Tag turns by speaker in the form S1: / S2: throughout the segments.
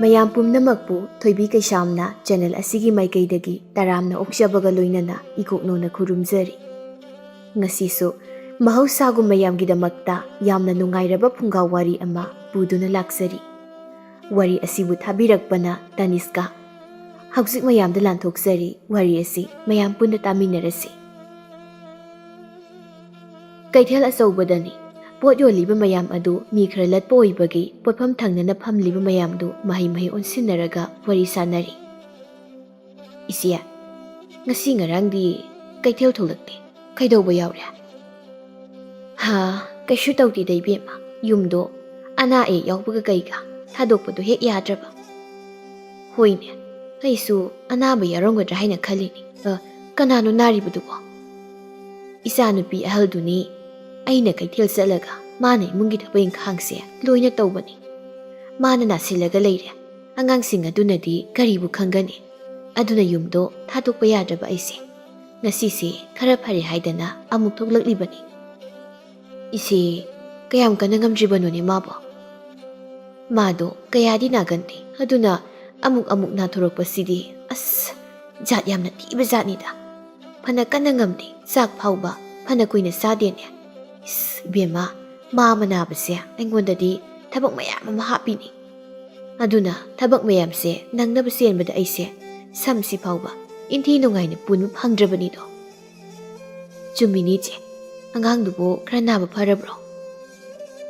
S1: ꯃꯌꯥꯝ ꯄꯨꯝꯅꯃꯛꯄꯨ ꯊꯣꯏꯕꯤ ꯀꯩꯁꯥꯝꯅ ꯆꯦꯅꯦꯜ ꯑꯁꯤꯒꯤ ꯃꯥꯏꯀꯩꯗꯒꯤ ꯇꯔꯥꯝꯅ ꯑꯣꯛꯆꯕꯒ ꯂꯣꯏꯅꯅ ꯏꯀꯣꯛꯅꯣꯅ ꯈꯨꯔꯨꯝꯖꯔꯤ꯫ ꯉꯁꯤꯁꯨ ꯃꯍꯧꯁꯥꯒꯨꯝ ꯃꯌꯥꯝꯒꯤꯗꯃꯛꯇ ꯌꯥꯝꯅ ꯅꯨꯡꯉꯥꯏꯔꯕ ꯐꯨꯡꯒꯥ ꯋꯥꯔꯤ ꯑꯃ ꯄꯨꯗꯨꯅ ꯂꯥꯛꯆꯔꯤ꯫ ꯋꯥꯔꯤ ꯑꯁꯤꯕꯨ ꯊꯥꯕꯤꯔꯛꯄꯅ ꯇꯅꯤꯁꯀꯥ꯫ ꯍꯧꯖꯤꯛ ꯃꯌꯥꯝꯗ ꯂꯥꯟꯊꯣꯛꯆꯔꯤ, ꯋꯥꯔꯤ ꯑꯁꯤ ꯃꯌꯥꯝ ꯄꯨꯟꯅ ꯇꯥꯃꯤꯟꯅꯔꯁꯤ꯫ ꯀꯩꯊꯦꯜ ꯑꯆꯧꯕꯗꯅꯤ꯫ ꯄꯣꯠ ꯌꯣꯜꯂꯤꯕ ꯃꯌꯥꯝ ꯑꯗꯨ ꯃꯤ ꯈꯔ ꯂꯠꯄ ꯑꯣꯏꯕꯒꯤ ꯄꯣꯠꯐꯝ ꯊꯪꯅꯅ ꯐꯝꯂꯤꯕ ꯃꯌꯥꯝꯗꯨ ꯃꯍꯩ ꯑꯣꯟꯁꯤꯟꯅꯔꯒ ꯋꯥꯔꯤ ꯁꯥꯟꯅꯔꯤ꯫ "ꯏꯆꯦ, ꯉꯁꯤ ꯉꯔꯥꯡꯗꯤ ꯀꯩꯊꯦꯜ ꯊꯣꯛꯂꯛꯇꯦ, ꯀꯩꯗꯧꯕ ꯌꯥꯎꯔꯦ?" "ꯀꯩꯁꯨ ꯇꯧꯗꯦꯗ ꯏꯕꯦꯝꯃ, ꯌꯨꯝꯗꯣ ꯑꯅꯥ ꯑꯌꯦꯛ ꯌꯥꯎꯕꯒ ꯀꯩꯒ ꯊꯥꯗꯣꯛꯄꯗꯣ ꯍꯦꯛ ꯌꯥꯗ꯭ꯔꯕ." "ꯍꯣꯏꯅꯦ, ꯑꯩꯁꯨ ꯑꯅꯥꯕ ꯌꯥꯎꯔꯝꯒꯗ꯭ꯔꯥ ꯍꯥꯏꯅ ꯈꯜꯂꯤꯅꯤ꯫ ꯀꯅꯥꯅꯣ ꯅꯥꯔꯤꯕꯗꯨꯕꯣ?" "ꯏꯆꯥꯅꯨꯄꯤ ꯑꯍꯜꯗꯨꯅꯤ꯫ ꯑꯩꯅ ꯀꯩꯊꯦꯜ ꯆꯠꯂꯒ ꯃꯥꯅ ꯏꯃꯨꯡꯒꯤ ꯊꯕꯛ ꯏꯪꯈꯥꯡꯁꯦ ꯂꯣꯏꯅ ꯇꯧꯕꯅꯤ꯫ ꯃꯥꯅ ꯅꯥꯁꯤꯜꯂꯒ ꯂꯩꯔꯦ, ꯑꯉꯥꯡꯁꯤꯡ ꯑꯗꯨꯅꯗꯤ ꯀꯔꯤꯕꯨ ꯈꯪꯒꯅꯤ꯫ ꯑꯗꯨꯅ ꯌꯨꯝꯗꯣ ꯊꯥꯗꯣꯛꯄ ꯌꯥꯗ꯭ꯔꯕ ꯑꯩꯁꯦ ꯉꯁꯤꯁꯦ ꯈꯔ ꯐꯔꯦ ꯍꯥꯏꯗꯅ ꯑꯃꯨꯛ ꯊꯣꯛꯂꯛꯂꯤꯕꯅꯤ." "ꯏꯆꯦ, ꯀꯌꯥꯝ ꯀꯟꯅ ꯉꯝꯗ꯭ꯔꯤꯕꯅꯣꯅꯦ ꯃꯥꯕꯣ?" "ꯃꯥꯗꯣ ꯀꯌꯥꯗꯤ ꯅꯥꯒꯟꯗꯦ, ꯑꯗꯨꯅ ꯑꯃꯨꯛ ꯅꯥꯊꯣꯔꯛꯄꯁꯤꯗꯤ ꯖꯥꯠ ꯌꯥꯝꯅ ꯊꯤꯕ ꯖꯥꯠꯅꯤꯗ꯫ ꯐꯅ ꯀꯟꯅ ꯉꯝꯗꯦ, ꯆꯥꯛ ꯐꯥꯎꯕ ꯐꯅ ꯀꯨꯏꯅ ꯆꯥꯗꯦꯅꯦ꯫ ꯏꯕꯦꯝꯃ, ꯃꯥ ꯑꯃ ꯅꯥꯕꯁꯦ ꯑꯩꯉꯣꯟꯗꯗꯤ ꯊꯕꯛ ꯃꯌꯥꯝ ꯑꯃ ꯍꯥꯞꯄꯤꯅꯤ꯫ ꯑꯗꯨꯅ ꯊꯕꯛ ꯃꯌꯥꯝꯁꯦ ꯅꯪꯅꯕ ꯆꯦꯟꯕꯗ ꯑꯩꯁꯦ ꯁꯝꯁꯤ ꯐꯥꯎꯕ ꯏꯟꯊꯤ ꯅꯨꯡꯉꯥꯏꯅ ꯄꯨꯟꯕ ꯐꯪꯗ꯭ꯔꯕꯅꯤꯗꯣ." "ꯆꯨꯝꯃꯤꯅꯤ ꯏꯆꯦ, ꯑꯉꯥꯡꯗꯨꯕꯨ ꯈꯔ ꯅꯥꯕ ꯐꯔꯕ꯭ꯔꯣ?"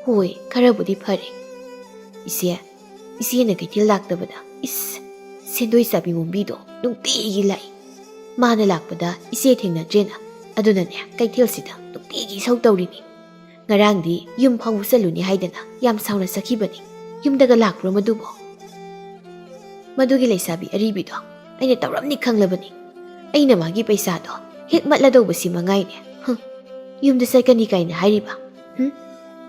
S1: "ꯍꯣꯏ, ꯈꯔꯕꯨꯗꯤ ꯐꯔꯦ꯫ ꯏꯆꯦꯅ ꯀꯩꯊꯦꯜ ꯂꯥꯛꯇꯕꯗ ꯁꯦꯟꯗꯣꯏ ꯆꯥꯕꯤ ꯃꯣꯝꯕꯤꯗꯣ ꯅꯨꯡꯇꯤꯒꯤ ꯂꯥꯛꯏ꯫ ꯃꯥꯅ ꯂꯥꯛꯄꯗ ꯏꯆꯦ ꯊꯦꯡꯅꯗ꯭ꯔꯦꯅ, ꯑꯗꯨꯅꯅꯦ ꯀꯩꯊꯦꯜꯁꯤꯗ ꯅꯨꯡꯇꯤꯒꯤ ꯏꯁꯧ ꯇꯧꯔꯤꯅꯤ꯫ ꯉꯔꯥꯡꯗꯤ ꯌꯨꯝ ꯐꯥꯎꯕ ꯆꯠꯂꯨꯅꯤ ꯍꯥꯏꯗꯅ ꯌꯥꯝ ꯁꯥꯎꯅ ꯆꯠꯈꯤꯕꯅꯤ꯫ ꯌꯨꯝꯗꯒ ꯂꯥꯛꯄ꯭ꯔꯣ ꯃꯗꯨꯕꯣ?" "ꯃꯗꯨꯒꯤ ꯂꯩꯁꯥꯕꯤ ꯑꯔꯤꯕꯤꯗꯣ ꯑꯩꯅ ꯇꯧꯔꯝꯅꯤ ꯈꯪꯂꯕꯅꯤ꯫ ꯑꯩꯅ ꯃꯥꯒꯤ ꯄꯩꯁꯥꯗꯣ ꯍꯦꯛ ꯃꯠꯂꯗꯧꯕꯁꯤ ꯃꯉꯥꯏꯅꯦ꯫ ꯌꯨꯝꯗ ꯆꯠꯀꯅꯤ ꯀꯥꯏꯅ ꯍꯥꯏꯔꯤꯕ꯫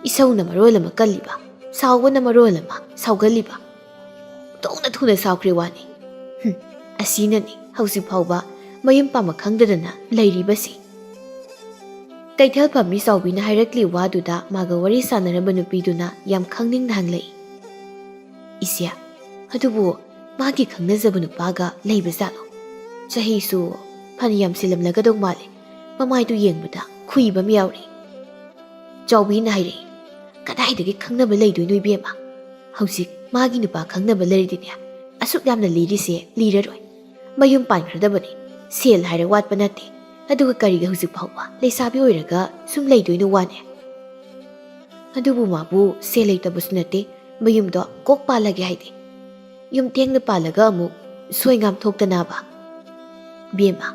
S1: ꯏꯁꯧꯅ ꯃꯔꯣꯜ ꯑꯃ ꯀꯜꯂꯤꯕ, ꯁꯥꯎꯕꯅ ꯃꯔꯣꯜ ꯑꯃ ꯁꯥꯎꯒꯜꯂꯤꯕ꯫ ꯊꯨꯅ ꯁꯥꯎꯈ꯭ꯔꯦ ꯋꯥꯅꯤ꯫ ꯑꯁꯤꯅꯅꯤ ꯍꯧꯖꯤꯛ ꯐꯥꯎꯕ ꯃꯌꯨꯝ ꯄꯥꯟꯕ ꯈꯪꯗꯗꯅ ꯂꯩꯔꯤꯕꯁꯤ." ꯀꯩꯊꯦꯜ ꯐꯝꯕꯤ ꯆꯥꯎꯕꯤꯅ ꯍꯥꯏꯔꯛꯂꯤ ꯋꯥꯗꯨꯗ ꯃꯥꯒ ꯋꯥꯔꯤ ꯁꯥꯟꯅꯔꯝꯕ ꯅꯨꯄꯤꯗꯨꯅ ꯌꯥꯝ ꯈꯪꯅꯤꯡꯅ ꯍꯪꯂꯛꯏ꯫ "ꯏꯆꯦ, ꯑꯗꯨꯕꯨ ꯃꯥꯒꯤ ꯈꯪꯅꯖꯕ ꯅꯨꯄꯥꯒ ꯂꯩꯕ ꯖꯥꯠꯂꯣ? ꯆꯍꯤꯁꯨ ꯐꯅ ꯌꯥꯝꯁꯤꯜꯂꯝꯂꯒꯗꯧ ꯃꯥꯜꯂꯦ꯫ ꯃꯃꯥꯏꯗꯨ ꯌꯦꯡꯕꯗ ꯈꯨꯏꯕ ꯑꯃ ꯌꯥꯎꯔꯤ." ꯆꯥꯎꯕꯤꯅ ꯍꯥꯏꯔꯛꯏ꯫ "ꯀꯗꯥꯏꯗꯒꯤ ꯈꯪꯅꯕ ꯂꯩꯗꯣꯏꯅꯣ ꯏꯕꯦꯝꯃ? ꯍꯧꯖꯤꯛ ꯃꯥꯒꯤ ꯅꯨꯄꯥ ꯈꯪꯅꯕ ꯂꯩꯔꯗꯤꯅꯦ, ꯑꯁꯨꯛ ꯌꯥꯝꯅ ꯂꯤꯔꯤꯁꯦ ꯂꯤꯔꯔꯣꯏ꯫ ꯃꯌꯨꯝ ꯄꯥꯟꯈ꯭ꯔꯗꯕꯅꯤ, ꯁꯦꯜ ꯍꯥꯏꯔ ꯋꯥꯠꯄ ꯅꯠꯇꯦ꯫ ꯑꯗꯨꯒ ꯀꯔꯤꯒꯤ ꯍꯧꯖꯤꯛ ꯐꯥꯎꯕ ꯂꯩꯁꯥꯕꯤ ꯑꯣꯏꯔꯒ ꯁꯨꯝ ꯂꯩꯗꯣꯏꯅꯣ ꯋꯥꯅꯦ? ꯑꯗꯨꯕꯨ ꯃꯥꯕꯨ ꯁꯦꯜ ꯂꯩꯇꯕꯁꯨ ꯅꯠꯇꯦ, ꯃꯌꯨꯝꯗꯣ ꯀꯣꯛ ꯄꯥꯜꯂꯒꯦ ꯍꯥꯏꯗꯦ꯫ ꯌꯨꯝ ꯊꯦꯡꯅ ꯄꯥꯜꯂꯒ ꯑꯃꯨꯛ ꯁꯣꯏꯉꯥꯝ ꯊꯣꯛꯇꯅꯕ꯫ ꯏꯕꯦꯝꯃ,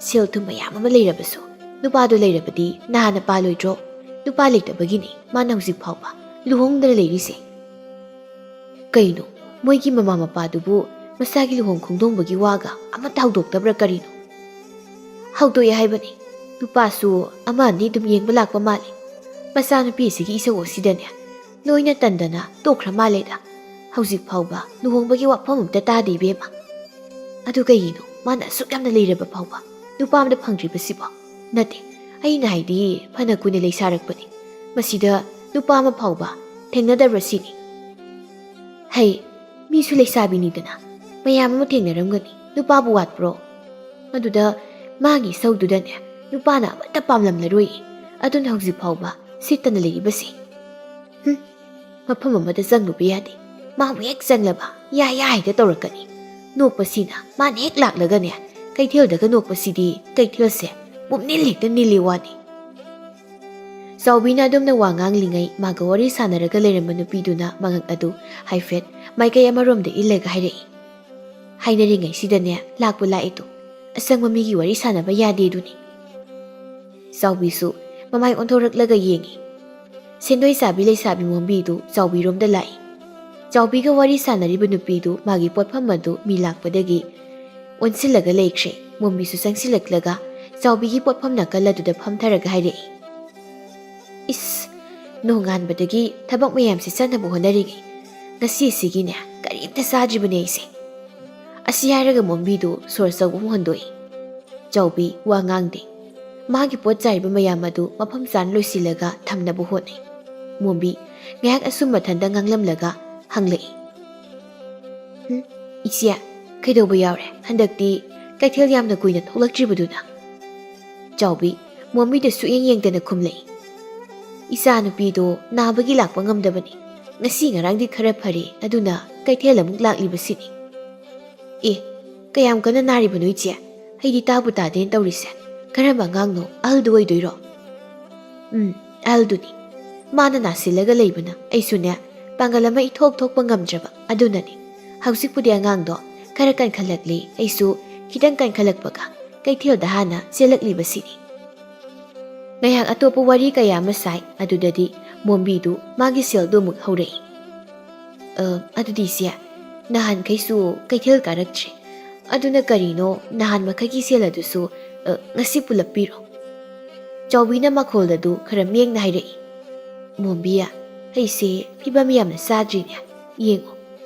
S1: ꯁꯦꯜ ꯊꯨꯝ ꯃꯌꯥꯝ ꯑꯃ ꯂꯩꯔꯕꯁꯨ ꯅꯨꯄꯥꯗꯣ ꯂꯩꯔꯕꯗꯤ ꯅꯍꯥꯟꯅ ꯄꯥꯜꯂꯣꯏꯗ꯭ꯔꯣ? ꯅꯨꯄꯥ ꯂꯩꯇꯕꯒꯤꯅꯤ ꯃꯥꯅ ꯍꯧꯖꯤꯛ ꯐꯥꯎꯕ ꯂꯨꯍꯣꯡꯗꯅ ꯂꯩꯔꯤꯁꯦ." "ꯀꯩꯅꯣ, ꯃꯣꯏꯒꯤ ꯃꯃꯥ ꯃꯄꯥꯗꯨꯕꯨ ꯃꯆꯥꯒꯤ ꯂꯨꯍꯣꯡ ꯈꯣꯡꯗꯣꯡꯕꯒꯤ ꯋꯥꯒ ꯑꯃꯠꯇ ꯍꯧꯗꯣꯛꯇꯕ꯭ꯔꯥ ꯀꯔꯤꯅꯣ?" "ꯍꯧꯗꯣꯛꯑꯦ ꯍꯥꯏꯕꯅꯤ꯫ ꯅꯨꯄꯥꯁꯨ ꯑꯃ ꯑꯅꯤ ꯑꯗꯨꯝ ꯌꯦꯡꯕ ꯂꯥꯛꯄ ꯃꯥꯜꯂꯤ꯫ ꯃꯆꯥꯅꯨꯄꯤꯁꯤꯒꯤ ꯏꯁꯧ ꯑꯁꯤꯗꯅꯦ ꯂꯣꯏꯅ ꯇꯟꯗꯅ ꯇꯣꯛꯈ꯭ꯔ ꯃꯥꯜꯂꯦꯗ꯫ ꯍꯧꯖꯤꯛ ꯐꯥꯎꯕ ꯂꯨꯍꯣꯡꯕꯒꯤ ꯋꯥꯐꯝ ꯑꯝꯇ ꯇꯥꯗꯦ ꯏꯕꯦꯝꯃ꯫ ꯑꯗꯨ ꯀꯩꯒꯤꯅꯣ ꯃꯥꯅ ꯑꯁꯨꯛ ꯌꯥꯝꯅ ꯂꯩꯔꯕ ꯐꯥꯎꯕ ꯅꯨꯄꯥ ꯑꯃꯗ ꯐꯪꯗ꯭ꯔꯤꯕꯁꯤꯕꯣ? ꯅꯠꯇꯦ, ꯑꯩꯅ ꯍꯥꯏꯗꯤ ꯐꯅ ꯀꯨꯏꯅ ꯂꯩꯁꯥꯔꯛꯄꯅꯤ, ꯃꯁꯤꯗ ꯅꯨꯄꯥ ꯑꯃ ꯐꯥꯎꯕ ꯊꯦꯡꯅꯗꯕ꯭ꯔꯥ ꯁꯤꯅꯤ." "ꯍꯩ, ꯃꯤꯁꯨ ꯂꯩꯁꯥꯕꯤꯅꯤꯗꯅ, ꯃꯌꯥꯝ ꯑꯃ ꯊꯦꯡꯅꯔꯝꯒꯅꯤ, ꯅꯨꯄꯥꯕꯨ ꯋꯥꯠꯄ꯭ꯔꯣ? ꯑꯗꯨꯗ ꯃꯥꯒꯤ ꯏꯁꯧꯗꯨꯗꯅꯦ ꯅꯨꯄꯥꯅ ꯑꯃꯠꯇ ꯄꯥꯝꯂꯝꯂꯔꯣꯏ꯫ ꯑꯗꯨꯅ ꯍꯧꯖꯤꯛ ꯐꯥꯎꯕ ꯁꯤꯠꯇꯅ ꯂꯩꯔꯤꯕꯁꯤ꯫ ꯃꯐꯝ ꯑꯃꯗ ꯆꯪꯂꯨꯕ ꯌꯥꯗꯦ, ꯃꯥꯕꯨ ꯍꯦꯛ ꯆꯪꯂꯕ ꯌꯥ ꯍꯦꯛꯇ ꯇꯧꯔꯛꯀꯅꯤ꯫ ꯅꯣꯛꯄꯁꯤꯅ ꯃꯥꯅ ꯍꯦꯛ ꯂꯥꯛꯂꯒꯅꯦ, ꯀꯩꯊꯦꯜꯗꯒ ꯅꯣꯛꯄꯁꯤꯗꯤ ꯀꯩꯊꯦꯜꯁꯦ ꯄꯨꯝꯅꯤꯜ ꯍꯦꯛꯇ ꯅꯤꯜꯂꯤ ꯋꯥꯅꯤ." ꯆꯥꯎꯕꯤꯅ ꯑꯗꯨꯝꯅ ꯋꯥ ꯉꯥꯡꯂꯤꯉꯩ ꯃꯥꯒ ꯋꯥꯔꯤ ꯁꯥꯟꯅꯔꯒ ꯂꯩꯔꯝꯕ ꯅꯨꯄꯤꯗꯨꯅ ꯃꯉꯛ ꯑꯗꯨ ꯍꯥꯏꯐꯦꯠ ꯃꯥꯏꯀꯩ ꯑꯃꯔꯣꯝꯗ ꯏꯜꯂꯒ ꯍꯥꯏꯔꯛꯏ꯫ "ꯍꯥꯏꯅꯔꯤꯉꯩꯁꯤꯗꯅꯦ ꯂꯥꯛꯄꯨ ꯂꯥꯛꯏꯗꯣ, ꯑꯆꯪꯕ ꯃꯤꯒꯤ ꯋꯥꯔꯤ ꯁꯥꯟꯅꯕ ꯌꯥꯗꯦ ꯑꯗꯨꯅꯤ." ꯆꯥꯎꯕꯤꯁꯨ ꯃꯃꯥꯏ ꯑꯣꯟꯊꯣꯔꯛꯂꯒ ꯌꯦꯡꯉꯤ꯫ ꯁꯦꯟꯗꯣꯏ ꯆꯥꯕꯤ ꯂꯩꯁꯥꯕꯤ ꯃꯣꯝꯕꯤꯗꯨ ꯆꯥꯎꯕꯤꯔꯣꯝꯗ ꯂꯥꯛꯏ꯫ ꯆꯥꯎꯕꯤꯒ ꯋꯥꯔꯤ ꯁꯥꯟꯅꯔꯤꯕ ꯅꯨꯄꯤꯗꯨ ꯃꯥꯒꯤ ꯄꯣꯠꯐꯝ ꯑꯗꯨ ꯃꯤ ꯂꯥꯛꯄꯗꯒꯤ ꯑꯣꯟꯁꯤꯜꯂꯒ ꯂꯩꯈ꯭ꯔꯦ꯫ ꯃꯣꯝꯕꯤꯁꯨ ꯆꯪꯁꯤꯜꯂꯛꯂꯒ ꯆꯥꯎꯕꯤꯒꯤ ꯄꯣꯠꯐꯝ ꯅꯥꯀꯜ ꯑꯗꯨꯗ ꯐꯝꯊꯔꯒ ꯍꯥꯏꯔꯛꯏ꯫ "ꯅꯣꯡꯉꯥꯟꯕꯗꯒꯤ ꯊꯕꯛ ꯃꯌꯥꯝꯁꯦ ꯆꯠꯅꯕ ꯍꯣꯠꯅꯔꯤꯉꯩ ꯉꯁꯤꯁꯤꯒꯤꯅꯦ ꯀꯔꯤꯝꯇ ꯆꯥꯗ꯭ꯔꯤꯕꯅꯦ ꯑꯩꯁꯦ." ꯑꯁꯤ ꯍꯥꯏꯔꯒ ꯃꯣꯝꯕꯤꯗꯨ ꯁꯣꯔ ꯆꯧꯕ ꯍꯣꯟꯗꯣꯛꯏ꯫ ꯆꯥꯎꯕꯤ ꯋꯥ ꯉꯥꯡꯗꯦ꯫ ꯃꯥꯒꯤ ꯄꯣꯠ ꯆꯥꯏꯕ ꯃꯌꯥꯝ ꯑꯗꯨ ꯃꯐꯝ ꯆꯥꯅ ꯂꯣꯏꯁꯤꯜꯂꯒ ꯊꯝꯅꯕ ꯍꯣꯠꯅꯩ꯫ ꯃꯣꯝꯕꯤ ꯉꯥꯏꯍꯥꯛ ꯑꯁꯨꯝ ꯃꯊꯟꯇ ꯉꯥꯡꯂꯝꯂꯒ ꯍꯪꯂꯛꯏ꯫ ꯏꯆꯦ ꯀꯩꯗꯧꯕ ꯌꯥꯎꯔꯦ ꯍꯟꯗꯛꯇꯤ ꯀꯩꯊꯦꯜ ꯌꯥꯝꯅ ꯀꯨꯏꯅ ꯊꯣꯛꯂꯛꯇ꯭ꯔꯤꯕꯗꯨꯅ? ꯆꯥꯎꯕꯤ ꯃꯣꯝꯕꯤꯗ ꯁꯨꯛꯌꯦꯡ ꯌꯦꯡꯗꯅ ꯈꯨꯝꯂꯛꯏ꯫ ꯏꯆꯥ ꯅꯨꯄꯤꯗꯣ ꯅꯥꯕꯒꯤ ꯂꯥꯛꯄ ꯉꯝꯗꯕꯅꯤ, ꯉꯁꯤ ꯉꯔꯥꯡꯗꯤ ꯈꯔ ꯐꯔꯦ, ꯑꯗꯨꯅ ꯀꯩꯊꯦꯜ ꯑꯃꯨꯛ ꯂꯥꯛꯂꯤꯕꯁꯤꯅꯤ꯫ ꯑꯦ ꯀꯌꯥꯝ ꯀꯟꯅ ꯅꯥꯔꯤꯕꯅꯣ ꯏꯆꯦ? ꯑꯩꯗꯤ ꯇꯥꯕꯨ ꯇꯥꯗꯦꯅ ꯇꯧꯔꯤꯁꯦ, ꯀꯔꯝꯕ ꯑꯉꯥꯡꯅꯣ? ꯑꯍꯜꯗꯨ ꯑꯣꯏꯗꯣꯏꯔꯣ? ꯑꯍꯜꯗꯨꯅꯤ, ꯃꯥꯅ ꯅꯥꯁꯤꯜꯂꯒ ꯂꯩꯕꯅ ꯑꯩꯁꯨꯅꯦ ꯄꯥꯡꯒꯜ ꯑꯃ ꯏꯊꯣꯛ ꯊꯣꯛꯄ ꯉꯝꯗ꯭ꯔꯕ, ꯑꯗꯨꯅꯅꯤ꯫ ꯍꯧꯖꯤꯛꯄꯨꯗꯤ ꯑꯉꯥꯡꯗꯣ ꯈꯔ ꯀꯟꯈꯠꯂꯛꯂꯤ, ꯑꯩꯁꯨ ꯈꯤꯇꯪ ꯀꯟꯈꯠꯂꯛꯄꯒ ꯀꯩꯊꯦꯜꯗ ꯍꯥꯟꯅ ꯆꯦꯜꯂꯛꯂꯤꯕꯁꯤꯅꯤ꯫ ꯉꯥꯏꯍꯥꯛ ꯑꯇꯣꯞꯄ ꯋꯥꯔꯤ ꯀꯌꯥ ꯑꯃ ꯁꯥꯏ, ꯑꯗꯨꯗꯗꯤ ꯃꯣꯝꯕꯤꯗꯨ ꯃꯥꯒꯤ ꯁꯦꯜꯗꯨ ꯑꯃꯨꯛ ꯍꯧꯔꯛꯏ꯫ ꯑꯗꯨꯗꯤ ꯏꯆꯦ ꯅꯍꯥꯟꯈꯩꯁꯨ ꯀꯩꯊꯦꯜ ꯀꯥꯔꯛꯇ꯭ꯔꯦ, ꯑꯗꯨꯅ ꯀꯔꯤꯅꯣ ꯅꯍꯥꯟ ꯃꯈꯩꯒꯤ ꯁꯦꯜ ꯑꯗꯨꯁꯨ ꯉꯁꯤ ꯄꯨꯂꯞ ꯄꯤꯔꯣ꯫ ꯆꯥꯎꯕꯤꯅ ꯃꯈꯣꯜ ꯑꯗꯨ ꯈꯔ ꯃꯤꯌꯦꯡꯅ ꯍꯥꯏꯔꯛꯏ꯫ ꯃꯣꯝꯕꯤ ꯑꯩꯁꯦ ꯐꯤꯕꯝ ꯌꯥꯝꯅ ꯆꯥꯗ꯭ꯔꯤꯅꯦ, ꯌꯦꯡꯉꯣ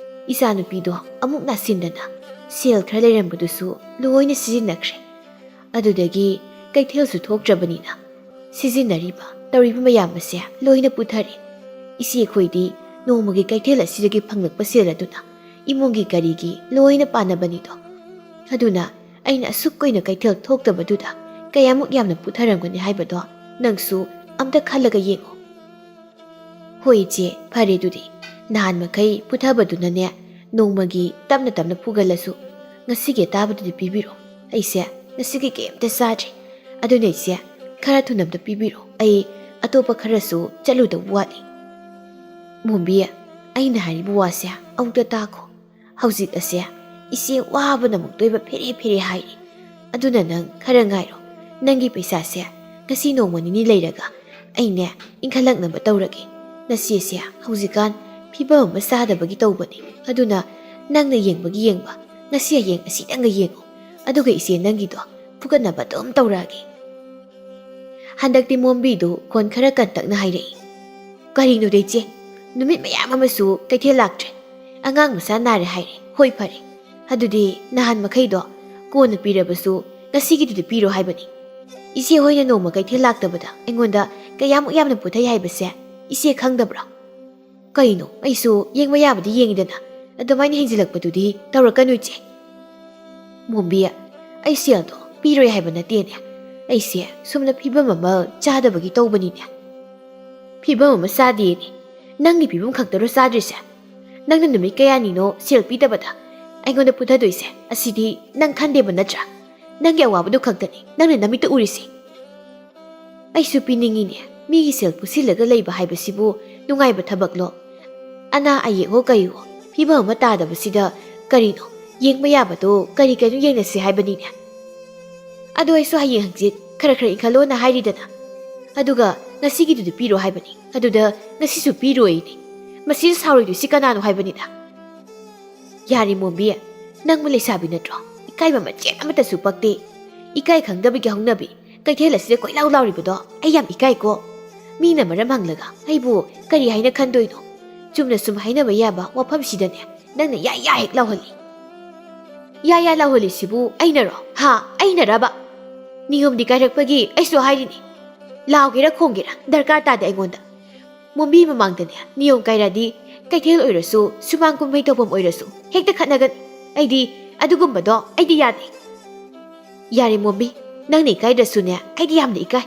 S1: ꯏꯆꯥꯅꯨꯄꯤꯗꯣ ꯑꯃꯨꯛ ꯅꯥꯁꯤꯟꯗꯅ ꯁꯦꯜ ꯈꯔ ꯂꯩꯔꯝꯕꯗꯨꯁꯨ ꯂꯣꯏꯅ ꯁꯤꯖꯤꯟꯅꯈ꯭ꯔꯦ, ꯑꯗꯨꯗꯒꯤ ꯀꯩꯊꯦꯜꯁꯨ ꯊꯣꯛꯇ꯭ꯔꯕꯅꯤꯅ ꯁꯤꯖꯤꯟꯅꯔꯤꯕ ꯇꯧꯔꯤꯕ ꯃꯌꯥꯝ ꯑꯁꯦ ꯂꯣꯏꯅ ꯄꯨꯊꯔꯦ꯫ ꯏꯆꯦꯈꯣꯏꯗꯤ ꯅꯣꯡꯃꯒꯤ ꯀꯩꯊꯦꯜ ꯑꯁꯤꯗꯒꯤ ꯐꯪꯂꯛꯄ ꯁꯦꯜ ꯑꯗꯨꯅ ꯏꯃꯨꯡꯒꯤ ꯀꯔꯤꯒꯤ ꯂꯣꯏꯅ ꯄꯥꯅꯕꯅꯤꯗꯣ, ꯑꯗꯨꯅ ꯑꯩꯅ ꯑꯁꯨꯛ ꯀꯨꯏꯅ ꯀꯩꯊꯦꯜ ꯊꯣꯛꯇꯕꯗꯨꯗ ꯀꯌꯥꯃꯨꯛ ꯌꯥꯝꯅ ꯄꯨꯊꯔꯝꯒꯅꯤ ꯍꯥꯏꯕꯗꯣ ꯅꯪꯁꯨ ꯑꯝꯇ ꯈꯜꯂꯒ ꯌꯦꯡꯉꯣ꯫ ꯍꯣꯏ ꯏꯆꯦ ꯐꯔꯦ, ꯑꯗꯨꯗꯤ ꯅꯍꯥꯟ ꯃꯈꯩ ꯄꯨꯊꯕꯗꯨꯅꯅꯦ ꯅꯣꯡꯃꯒꯤ ꯇꯞꯅ ꯇꯞꯅ ꯄꯨꯒꯜꯂꯁꯨ ꯉꯁꯤꯒꯤ ꯑꯇꯥꯕꯗꯨꯗꯤ ꯄꯤꯕꯤꯔꯣ, ꯑꯩꯁꯦ ꯉꯁꯤꯒꯤ ꯀꯩꯝꯇ ꯆꯥꯗ꯭ꯔꯤ, ꯑꯗꯨꯅ ꯏꯆꯦ ꯈꯔ ꯊꯨꯅ ꯑꯝꯇ ꯄꯤꯕꯤꯔꯣ, ꯑꯩ ꯑꯇꯣꯞꯄ ꯈꯔꯁꯨ ꯆꯠꯂꯨꯗꯧꯕ ꯋꯥꯠꯂꯤ꯫ ꯃꯣꯝꯕꯤ ꯑꯩꯅ ꯍꯥꯏꯔꯤꯕ ꯋꯥꯁꯦ ꯑꯃꯨꯛꯇ ꯇꯥꯈꯣ, ꯍꯧꯖꯤꯛ ꯑꯁꯦ ꯏꯆꯦ ꯋꯥꯕꯅ ꯑꯃꯨꯛꯇꯣꯏꯕ ꯐꯦꯔꯦ ꯐꯦꯔꯦ ꯍꯥꯏꯔꯤ, ꯑꯗꯨꯅ ꯅꯪ ꯈꯔ ꯉꯥꯏꯔꯣ, ꯅꯪꯒꯤ ꯄꯩꯁꯥꯁꯦ ꯉꯁꯤ ꯅꯣꯡꯃ ꯅꯤꯅꯤ ꯂꯩꯔꯒ ꯑꯩꯅꯦ ꯏꯟꯈꯠꯂꯛꯅꯕ ꯇꯧꯔꯒꯦ꯫ ꯅꯆꯦꯁꯦ ꯍꯧꯖꯤꯛꯀꯥꯟ ꯐꯤꯕꯝ ꯑꯃ ꯆꯥꯗꯕꯒꯤ ꯇꯧꯕꯅꯤ, ꯑꯗꯨꯅ ꯅꯪꯅ ꯌꯦꯡꯕꯒꯤ ꯌꯦꯡꯕ ꯉꯁꯤ ꯍꯌꯦꯡ ꯑꯁꯤꯗꯪꯒ ꯌꯦꯡꯉꯣ, ꯑꯗꯨꯒ ꯏꯆꯦ ꯅꯪꯒꯤꯗꯣ ꯐꯨꯒꯠꯅꯕ ꯑꯗꯨꯝ ꯇꯧꯔꯛꯑꯒꯦ꯫ ꯍꯟꯗꯛꯇꯤ ꯃꯣꯝꯕꯤꯗꯨ ꯈꯣꯟ ꯈꯔ ꯀꯟꯇꯛꯅ ꯍꯥꯏꯔꯛꯏ꯫ ꯀꯔꯤꯅꯣꯗ ꯏꯆꯦ, ꯅꯨꯃꯤꯠ ꯃꯌꯥꯝ ꯑꯃꯁꯨ ꯀꯩꯊꯦꯜ ꯂꯥꯛꯇ꯭ꯔꯦ, ꯑꯉꯥꯡ ꯃꯆꯥ ꯅꯥꯔꯦ ꯍꯥꯏꯔꯦ, ꯍꯣꯏ ꯐꯔꯦ, ꯑꯗꯨꯗꯤ ꯅꯍꯥꯟ ꯃꯈꯩꯗꯣ ꯀꯣꯟꯅ ꯄꯤꯔꯕꯁꯨ ꯉꯁꯤꯒꯤꯗꯨꯗꯤ ꯄꯤꯔꯣ ꯍꯥꯏꯕꯅꯤ꯫ ꯏꯆꯦ ꯍꯣꯏꯅ ꯅꯣꯡꯃ ꯀꯩꯊꯦꯜ ꯂꯥꯛꯇꯕꯗ ꯑꯩꯉꯣꯟꯗ ꯀꯌꯥꯃꯨꯛ ꯌꯥꯝꯅ ꯄꯨꯊꯩ ꯍꯥꯏꯕꯁꯦ ꯏꯆꯦ ꯈꯪꯗꯕ꯭ꯔꯣ? ꯀꯩꯅꯣ ꯑꯩꯁꯨ ꯌꯦꯡꯕ ꯌꯥꯕꯗꯤ ꯌꯦꯡꯉꯤꯗꯅ, ꯑꯗꯨꯃꯥꯏꯅ ꯍꯦꯟꯖꯤꯜꯂꯛꯄꯗꯨꯗꯤ ꯇꯧꯔꯛꯀꯅꯨ ꯏꯆꯦ꯫ ꯃꯣꯝꯕꯤ ꯑꯩ ꯁꯦꯜꯗꯣ ꯄꯤꯔꯣꯏ ꯍꯥꯏꯕ ꯅꯠꯇꯦꯅꯦ, ꯑꯩꯁꯦ ꯁꯨꯝꯅ ꯐꯤꯕꯝ ꯑꯃ ꯆꯥꯗꯕꯒꯤ ꯇꯧꯕꯅꯤꯅꯦ꯫ ꯐꯤꯕꯝ ꯑꯃ ꯆꯥꯗꯦꯅꯦ? ꯅꯪꯒꯤ ꯐꯤꯕꯝ ꯈꯛꯇꯔꯣ ꯆꯥꯗ꯭ꯔꯤꯁꯦ? ꯅꯪꯅ ꯅꯨꯃꯤꯠ ꯀꯌꯥꯅꯤꯅꯣ ꯁꯦꯜ ꯄꯤꯗꯕꯗ ꯑꯩꯉꯣꯟꯗ ꯄꯨꯊꯗꯣꯏꯁꯦ, ꯑꯁꯤꯗꯤ ꯅꯪ ꯈꯟꯗꯦꯕ ꯅꯠꯇ꯭ꯔꯥ? ꯅꯪꯒꯤ ꯑꯋꯥꯕꯗꯨ ꯈꯛꯇꯅꯤ ꯅꯪꯅ ꯅꯃꯤꯠꯇ ꯎꯔꯤꯁꯤ꯫ ꯑꯩꯁꯨ ꯄꯤꯅꯤꯡꯉꯤꯅꯦ, ꯃꯤꯒꯤ ꯁꯦꯜ ꯄꯨꯁꯤꯜꯂꯒ ꯂꯩꯕ ꯍꯥꯏꯕꯁꯤꯕꯨ ꯅꯨꯡꯉꯥꯏꯕ ꯊꯕꯛꯂꯣ? ꯑꯅꯥ ꯑꯌꯦꯛꯍꯣ ꯀꯩꯍꯣ ꯐꯤꯕꯝ ꯑꯃ ꯇꯥꯗꯕꯁꯤꯗ ꯀꯔꯤꯅꯣ ꯌꯦꯡꯕ ꯌꯥꯕꯗꯣ ꯀꯔꯤ ꯀꯩꯅꯣ ꯌꯦꯡꯅꯁꯤ ꯍꯥꯏꯕꯅꯤꯅꯦ꯫ ꯑꯗꯣ ꯑꯩꯁꯨ ꯍꯌꯦꯡ ꯍꯪꯆꯤꯠ ꯈꯔ ꯈꯔ ꯏꯟꯈꯠꯂꯣꯅ ꯍꯥꯏꯔꯤꯗꯅ, ꯑꯗꯨꯒ ꯉꯁꯤꯒꯤꯗꯨꯗꯤ ꯄꯤꯔꯣ ꯍꯥꯏꯕꯅꯤ, ꯑꯗꯨꯗ ꯉꯁꯤꯁꯨ ꯄꯤꯔꯣꯏꯅꯦ, ꯃꯁꯤꯗ ꯁꯥꯎꯔꯣꯏꯗꯣꯏꯁꯤ ꯀꯅꯥꯅꯣ ꯍꯥꯏꯕꯅꯤꯗ꯫ ꯌꯥꯔꯦ ꯃꯣꯝꯕꯤ, ꯅꯪꯕꯨ ꯂꯩꯁꯥꯕꯤ ꯅꯠꯇ꯭ꯔꯣ? ꯏꯀꯥꯏꯕ ꯃꯆꯦꯠ ꯑꯃꯠꯇꯁꯨ ꯄꯛꯇꯦ, ꯏꯀꯥꯏ ꯈꯪꯗꯕꯒꯤ ꯍꯧꯅꯕꯤ ꯀꯩꯊꯦꯜ ꯑꯁꯤꯗ ꯀꯣꯏꯂꯥꯎ ꯂꯥꯎꯔꯤꯕꯗꯣ ꯑꯩ ꯌꯥꯝ ꯏꯀꯥꯏꯀꯣ꯫ ꯃꯤꯅ ꯃꯔꯝ ꯍꯪꯂꯒ ꯑꯩꯕꯨ ꯀꯔꯤ ꯍꯥꯏꯅ ꯈꯟꯗꯣꯏꯅꯣ? ꯆꯨꯝꯅ ꯁꯨꯝ ꯍꯥꯏꯅꯕ ꯌꯥꯕ ꯋꯥꯐꯝꯁꯤꯗꯅꯦ ꯅꯪꯅ ꯌꯥ ꯍꯦꯛ ꯂꯥꯎꯍꯜꯂꯤ꯫ ꯌꯥ ꯂꯥꯎꯍꯜꯂꯤꯁꯤꯕꯨ ꯑꯩꯅꯔꯣ? ꯑꯩꯅꯔꯕ? ꯅꯤꯌꯣꯝꯗꯤ ꯀꯥꯏꯔꯛꯄꯒꯤ ꯑꯩꯁꯨ ꯍꯥꯏꯔꯤꯅꯤ, ꯂꯥꯎꯒꯦꯔꯥ ꯈꯣꯡꯒꯦꯔꯥ ꯗꯔꯀꯥꯔ ꯇꯥꯗꯦ ꯑꯩꯉꯣꯟꯗ꯫ ꯃꯣꯝꯕꯤ ꯃꯃꯥꯡꯗꯅꯦ ꯅꯤꯌꯣꯝ ꯀꯥꯏꯔꯗꯤ ꯀꯩꯊꯦꯜ ꯑꯣꯏꯔꯁꯨ ꯁꯨꯃꯥꯡ ꯀꯨꯝꯍꯩ ꯇꯧꯐꯝ ꯑꯣꯏꯔꯁꯨ ꯍꯦꯛꯇ ꯈꯠꯅꯒꯅꯤ, ꯑꯩꯗꯤ ꯑꯗꯨꯒꯨꯝꯕꯗꯣ ꯑꯩꯗꯤ ꯌꯥꯗꯦ꯫ ꯌꯥꯔꯦ ꯃꯣꯝꯕꯤ, ꯅꯪꯅ ꯏꯀꯥꯏꯗ꯭ꯔꯁꯨꯅꯦ ꯑꯩꯗꯤ ꯌꯥꯝꯅ ꯏꯀꯥꯏ,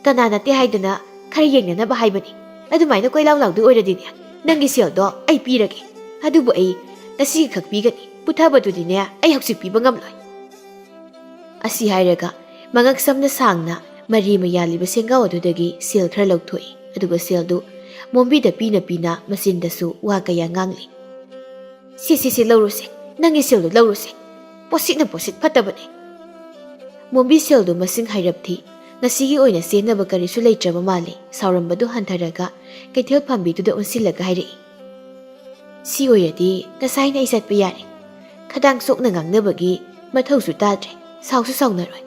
S1: ꯀꯅꯥ ꯅꯠꯇꯦ ꯍꯥꯏꯗꯅ ꯈꯔ ꯌꯦꯡꯅꯅꯕ ꯍꯥꯏꯕꯅꯤ, ꯑꯗꯨꯃꯥꯏꯅ ꯀꯣꯏꯂꯥꯎ ꯂꯥꯎꯗꯣꯏ ꯑꯣꯏꯔꯗꯤꯅꯦ ꯅꯪꯒꯤ ꯁꯦꯜꯗꯣ ꯑꯩ ꯄꯤꯔꯒꯦ, ꯑꯗꯨꯕꯨ ꯑꯩ ꯉꯁꯤꯒꯤ ꯈꯛ ꯄꯤꯒꯅꯤ, ꯄꯨꯊꯕꯗꯨꯗꯤꯅꯦ ꯑꯩ ꯍꯧꯖꯤꯛ ꯄꯤꯕ ꯉꯝꯂꯣꯏ꯫ ꯑꯁꯤ ꯍꯥꯏꯔꯒ ꯃꯉꯛ ꯁꯝꯅ ꯁꯥꯡꯅ ꯃꯔꯤ ꯑꯃ ꯌꯥꯜꯂꯤꯕ ꯁꯦꯡꯒꯥꯎ ꯑꯗꯨꯗꯒꯤ ꯁꯦꯜ ꯈꯔ ꯂꯧꯊꯣꯛꯏ, ꯑꯗꯨꯒ ꯁꯦꯜꯗꯨ ꯃꯣꯝꯕꯤꯗ ꯄꯤꯅ ꯄꯤꯅ ꯃꯆꯤꯟꯗꯁꯨ ꯋꯥ ꯀꯌꯥ ꯉꯥꯡꯂꯤ꯫ ꯁꯤ ꯂꯧꯔꯨꯁꯦ, ꯅꯪꯒꯤ ꯁꯦꯜꯗꯨ ꯂꯧꯔꯨꯁꯦ, ꯄꯣꯠꯁꯤꯠꯅ ꯄꯣꯠꯁꯤꯠ ꯐꯠꯇꯕꯅꯦ꯫ ꯃꯣꯝꯕꯤ ꯁꯦꯜꯗꯨ ꯃꯁꯤꯡ ꯍꯥꯏꯔꯞ ꯊꯤ, ꯉꯁꯤꯒꯤ ꯑꯣꯏꯅ ꯆꯦꯟꯅꯕ ꯀꯔꯤꯁꯨ ꯂꯩꯇ꯭ꯔꯕ ꯃꯥꯜꯂꯤ꯫ ꯁꯥꯎꯔꯝꯕꯗꯨ ꯍꯟꯊꯔꯒ ꯀꯩꯊꯦꯜ ꯐꯝꯕꯤꯗꯨꯗ ꯑꯣꯟꯁꯤꯜꯂꯒ ꯍꯥꯏꯔꯛꯏ꯫ ꯁꯤ ꯑꯣꯏꯔꯗꯤ ꯉꯁꯥꯏꯅ ꯑꯩ ꯆꯠꯄ ꯌꯥꯔꯦ, ꯈꯗꯥꯡ ꯁꯣꯛꯅ ꯉꯥꯡꯅꯕꯒꯤ ꯃꯊꯧꯁꯨ ꯇꯥꯗ꯭ꯔꯦ, ꯁꯥꯎꯁꯨ ꯁꯥꯎꯅꯔꯣꯏ꯫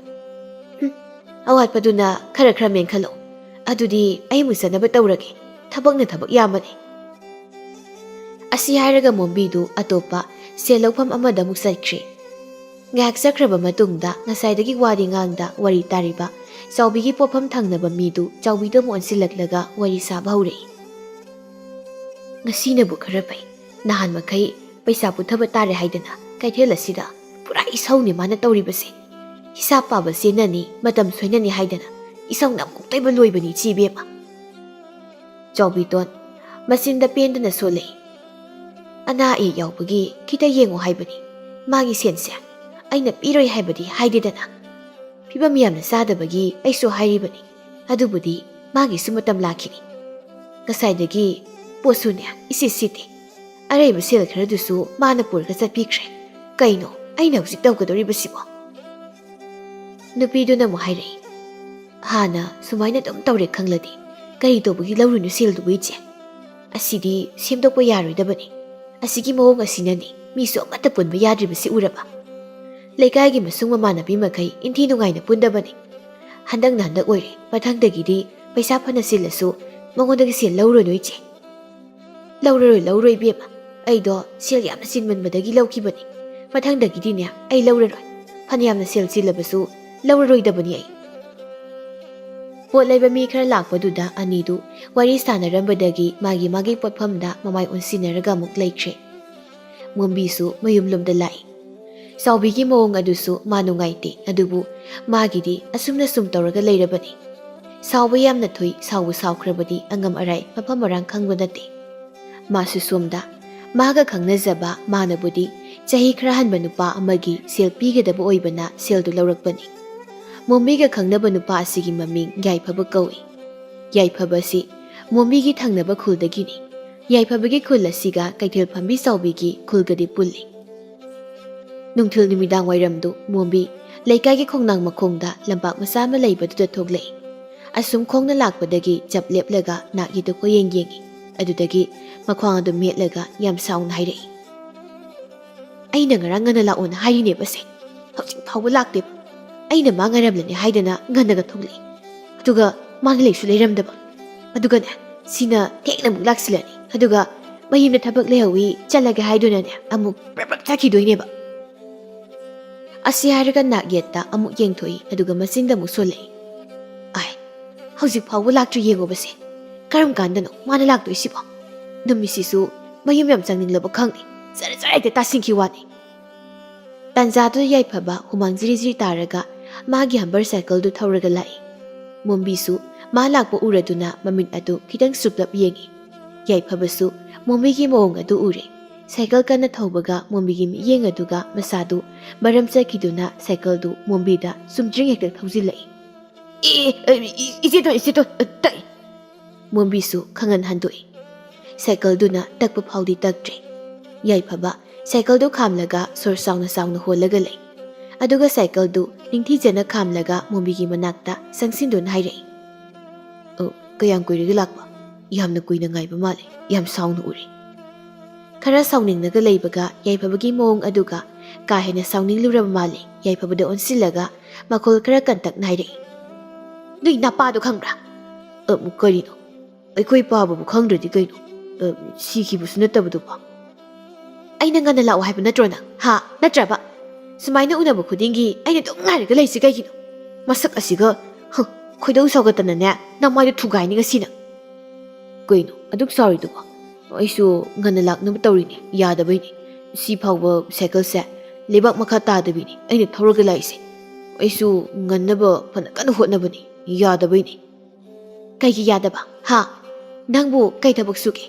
S1: ꯑꯋꯥꯠꯄꯗꯨꯅ ꯈꯔ ꯃꯦꯟꯈꯠꯂꯣ, ꯑꯗꯨꯗꯤ ꯑꯩ ꯑꯃꯨꯛ ꯆꯠꯅꯕ ꯇꯧꯔꯒꯦ, ꯊꯕꯛꯅ ꯊꯕꯛ ꯌꯥꯝꯕꯅꯤ꯫ ꯑꯁꯤ ꯍꯥꯏꯔꯒ ꯃꯣꯝꯕꯤꯗꯨ ꯑꯇꯣꯞꯄ ꯁꯦꯜ ꯂꯧꯐꯝ ꯑꯃꯗ ꯑꯃꯨꯛ ꯆꯠꯈ꯭ꯔꯦ꯫ ꯉꯥꯏꯍꯥꯛ ꯆꯠꯈ꯭ꯔꯕ ꯃꯇꯨꯡꯗ ꯉꯁꯥꯏꯗꯒꯤ ꯋꯥꯔꯤ ꯉꯥꯡꯗ ꯋꯥꯔꯤ ꯇꯥꯔꯤꯕ ꯆꯥꯎꯕꯤꯒꯤ ꯄꯣꯠꯐꯝ ꯊꯪꯅꯕ ꯃꯤꯗꯨ ꯆꯥꯎꯕꯤꯗ ꯑꯃꯨꯛ ꯑꯣꯟꯁꯤꯜꯂꯛꯂꯒ ꯋꯥꯔꯤ ꯁꯥꯕ ꯍꯧꯔꯛꯏ꯫ ꯉꯁꯤꯅꯕꯨ ꯈꯔ ꯐꯩ, ꯅꯍꯥꯟ ꯃꯈꯩ पैसा पुथब तारे हाइदना कैथेल असिदा पुरा इसौनी माना तौरिबसे हिसाब पाबा सेननी मतम सोइननी हाइदना इसौ नमुक्तैब लोइबनी चीबेमा चौबितोन मसिंदा पेंदना सोले अना ए यावबगी खिता येंगो हाइबनी मागी सेनसे अइना पिरोय हाइबदी हाइदेदना फिबम यामना सादबगी ऐसो हाइरिबनी अदुबुदी मागी सुमतम लाखिनी गसाइदगी पोसुने इसी सिते अरेब सेल खरदुसु माना पुरगा चटपिख्रे कइनो अइना हुजिक तौगदोरिबसिबो नुपीदुना मु हाइरे हाना सुमाइना दम तौरे खंगलदी करी तोबगी लौरुनु सेलदुबु इचे असिदी सेमदोकपा यारोइदबनी असिगी मवोंग असिननी मीसु अमत्ता पुनबा याद्रिबसि उरबा लेकाइगी मसुंग ममानबी मखै इंथि नुगाइना पुनदबनी हंदंग हंदक ओइरे मथंगदगिदी पैसा फना सिलसु मंगोंदगी सेल लौरोनु इचे लौरोइ बेमा अइदो सेल यामना सिनमनबदगी लौखिबनी मथंगदगिदीने अइ लौरोइ फनयामना सेल सिलबसु लौरोइदबनी अइ पोट लेबा मी खरा लाकपदुदा अनिदु वारी सानरंबदगी मागी मागी पोटफमदा ममाय उनसिनरगा अमुक लेख्रे मोम्बीसु मयुमलुमदा लाई साउबीगी मवोंग अदुसु मानुंगाइते अदुबु मागिदी असुमना सुम तौरगा लेरबनी साउबा यामना थुई साउबु साउख्रबदी अंगम अराय मफम मरांग खंगबा नते मासु सोमदा मागा खंगनजबा मानबुदी चही खरा हनबा नुपा अमगी सेल पीगदबा ओइबना सेलदु लौरकबनी मोम्बीगा खंगनबा नुपा असिगी ममिंग याइफबा कौई याइफबसी मोम्बीगी थंगनबा खुलदगिनी याइफबगी खुल असिगा कैथेल फंबी साउबीगी खुलगदी पुल्ली नुंगथिल निमिदांग वाइरमदु मोम्बी लेकाइगी खोंगनांग मखोंगदा लंबाक मसा अमा लैबदुदा थोगलै असुम खोंगना लाकपदगी जब लेपलगा नागिदु को येंगी अदुदगी मख्वांग अदु मेटलगा याम साउन हाइरै अइना ngarang ngana laona हाइरिने बसे हौजिक फावबा लाक्ते अइना मा ngarablane हाइदना nganaga थोगलै अदुगा मांग लेसु लेरमदबा अदुगाने सिना थेंगना मुक लाक्सिलनी अदुगा मयिमना थबक लेहवी चलगा हाइदुनाने अमुक प्रपक थाखिदोइनेबा असी हाइरगा नागेता अमुक येंगथोई अदुगा मसिंदा मुक सोले आय हौजिक फावबा लाक्ट्रि येंगोबसे करम कांदनो माना लाक्तोइसिबो नमिसिसु मयिम याम चंगनिंगलबा खंगनि जरा जरा तासिंखि वानी तंजादो याइफबा हुमांग जिरि जिरि तारगा मागी हम्बर साइकल दु थौरगा लाई मोम्बीसु मा लाकपा उरदुना ममिन अदु खितंग सुपलप येंगी याइफबसु मोम्बीगी मवोंग अदु उरे साइकल कन्ना थौबगा मोम्बीगी मियेंग अदुगा मसादु मरम चखिदुना साइकल दु मोम्बीदा सुमद्रिंग हेक्टर थौजिलै इजेतो तै मोम्बीसु खंगन हंदोई साइकल दुना तकप फाउदी तकट्रे याइफबा साइकल दु खामलगा सोर साउना साउना होलगा लै अदुगा साइकल दु निंथि जना खामलगा मोम्बीगी मनाक्ता संगसिंदुन हाइरै ओ कयाम कुइरगा लाकबा यामना कुइना गाइबा माले याम साउना उरे खरा साउनिंगनगा लैबगा याइफबगी मवोंग अदुगा काहेना साउनिंगलुरबा माले याइफबदा ओनसिलगा मखोल खरा कंतक नाइरै नुई नापादो खंगब्रा करिनो अखोई पाबबु खंगद्रदि कइनो सिखिबुसु नतबदुबा अइना ngana लाओ हाइबा नत्रो ना हा नत्रबा सुमाइना उनबा खुदिंगी अइना दुम ngairगा लैसि कइगिनो मसक असिगा खोइदौ सगतनने नमाइदो थुगाइनि गसिना कइनो अदुक सॉरी दुबा अइसु ngana लाकनबा तौरिनि यादबैनि सि फावबा साइकल से लेबाक मखा तादबिनि अइना थौरगा लाइसे अइसु ngannaba फना कन होटनबनि यादबैनि कइगी यादबा हा नंगबु कइ थबक सुके